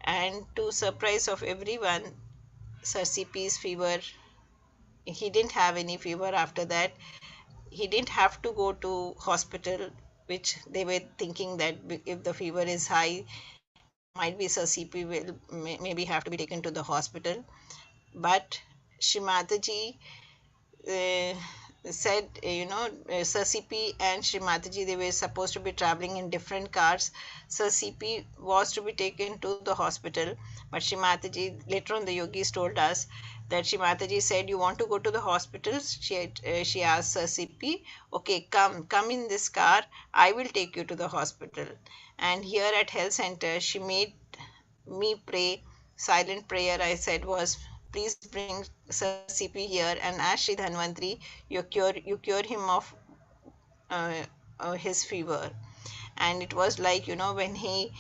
S4: And to surprise of everyone, Sir CP's fever, he didn't have any fever after that. He didn't have to go to hospital, which they were thinking that if the fever is high, might be Sir CP will maybe have to be taken to the hospital. But Shri Mataji said, Sir CP and Shri Mataji, they were supposed to be traveling in different cars. Sir CP was to be taken to the hospital, but Shri Mataji, later on the yogis told us that Shri Mataji said, you want to go to the hospital? She asked Sir CP, okay, come in this car, I will take you to the hospital. And here at health center, she made me pray, silent prayer I said was, please bring Sir CP here, and ask Shri Dhanvantri, you cure him of his fever. And it was like, when he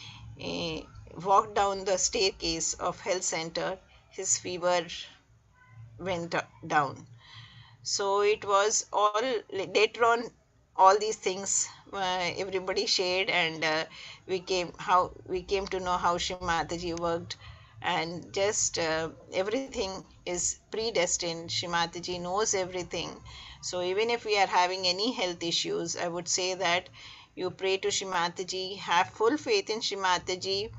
S4: walked down the staircase of health center, his fever went down. So it was all later on, all these things everybody shared, and we came to know how Shri Mataji worked. And just everything is predestined. Shri Mataji knows everything. So even if we are having any health issues, I would say that you pray to Shri Mataji, have full faith in Shri Mataji.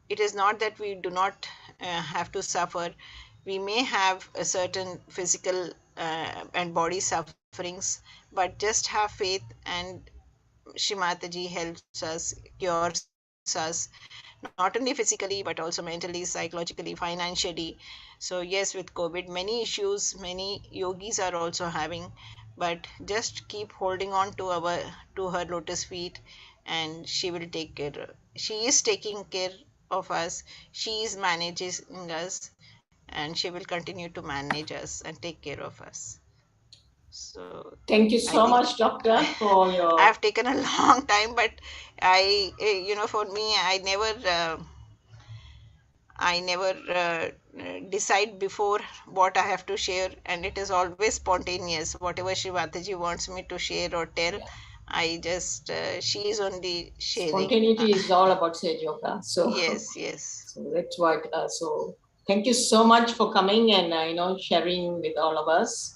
S4: It is not that we do not have to suffer. We may have a certain physical and body sufferings, but just have faith, and Shri Mataji helps us, cures us, not only physically but also mentally, psychologically, financially. So yes, with COVID, many issues many yogis are also having, but just keep holding on to her lotus feet, and she will take care. She is taking care of us. She is managing us, and she will continue to manage us and take care of us. So
S3: Thank you
S4: I
S3: so
S4: think
S3: much, Doctor, for your.
S4: I have taken a long time, but for me, I never decide before what I have to share, and it is always spontaneous. Whatever Shri Mataji wants me to share or tell, I just she is only sharing.
S3: Spontaneity is all about Sahaja Yoga. So,
S4: Yes, yes.
S3: so that's what. So, thank you so much for coming and sharing with all of us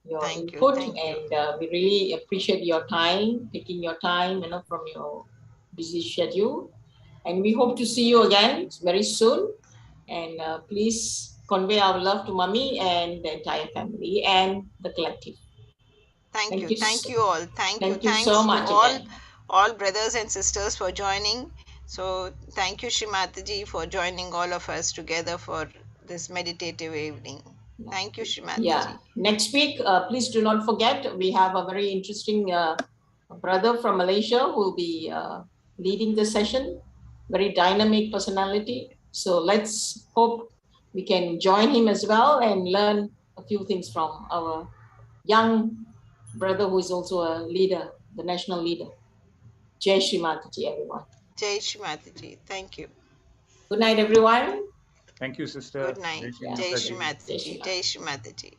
S3: your
S4: Thank you,
S3: input,
S4: thank you.
S3: and we really appreciate your time, taking your time, from your busy schedule, and we hope to see you again very soon. And please convey our love to Mummy and the entire family and the collective.
S4: Thank you, thank
S3: So,
S4: you all. Thank you.
S3: thank you so
S4: Thanks to
S3: much again.
S4: all brothers and sisters for joining. So thank you, Shri Mataji, for joining all of us together for this meditative evening. Thank you, Shri
S3: Yeah,
S4: Mataji.
S3: next week, please do not forget, we have a very interesting brother from Malaysia who will be leading the session, very dynamic personality. So let's hope we can join him as well and learn a few things from our young brother who is also a leader, the national leader. Jai Shri Mataji, everyone.
S4: Jai Shri Mataji. Thank you.
S3: Good night, everyone.
S1: Thank you, sister.
S4: Good night.
S1: Jai Shri
S4: Jai Shri
S1: Mataji.
S3: Jai Shri
S4: Mataji. Jai Shri Mataji.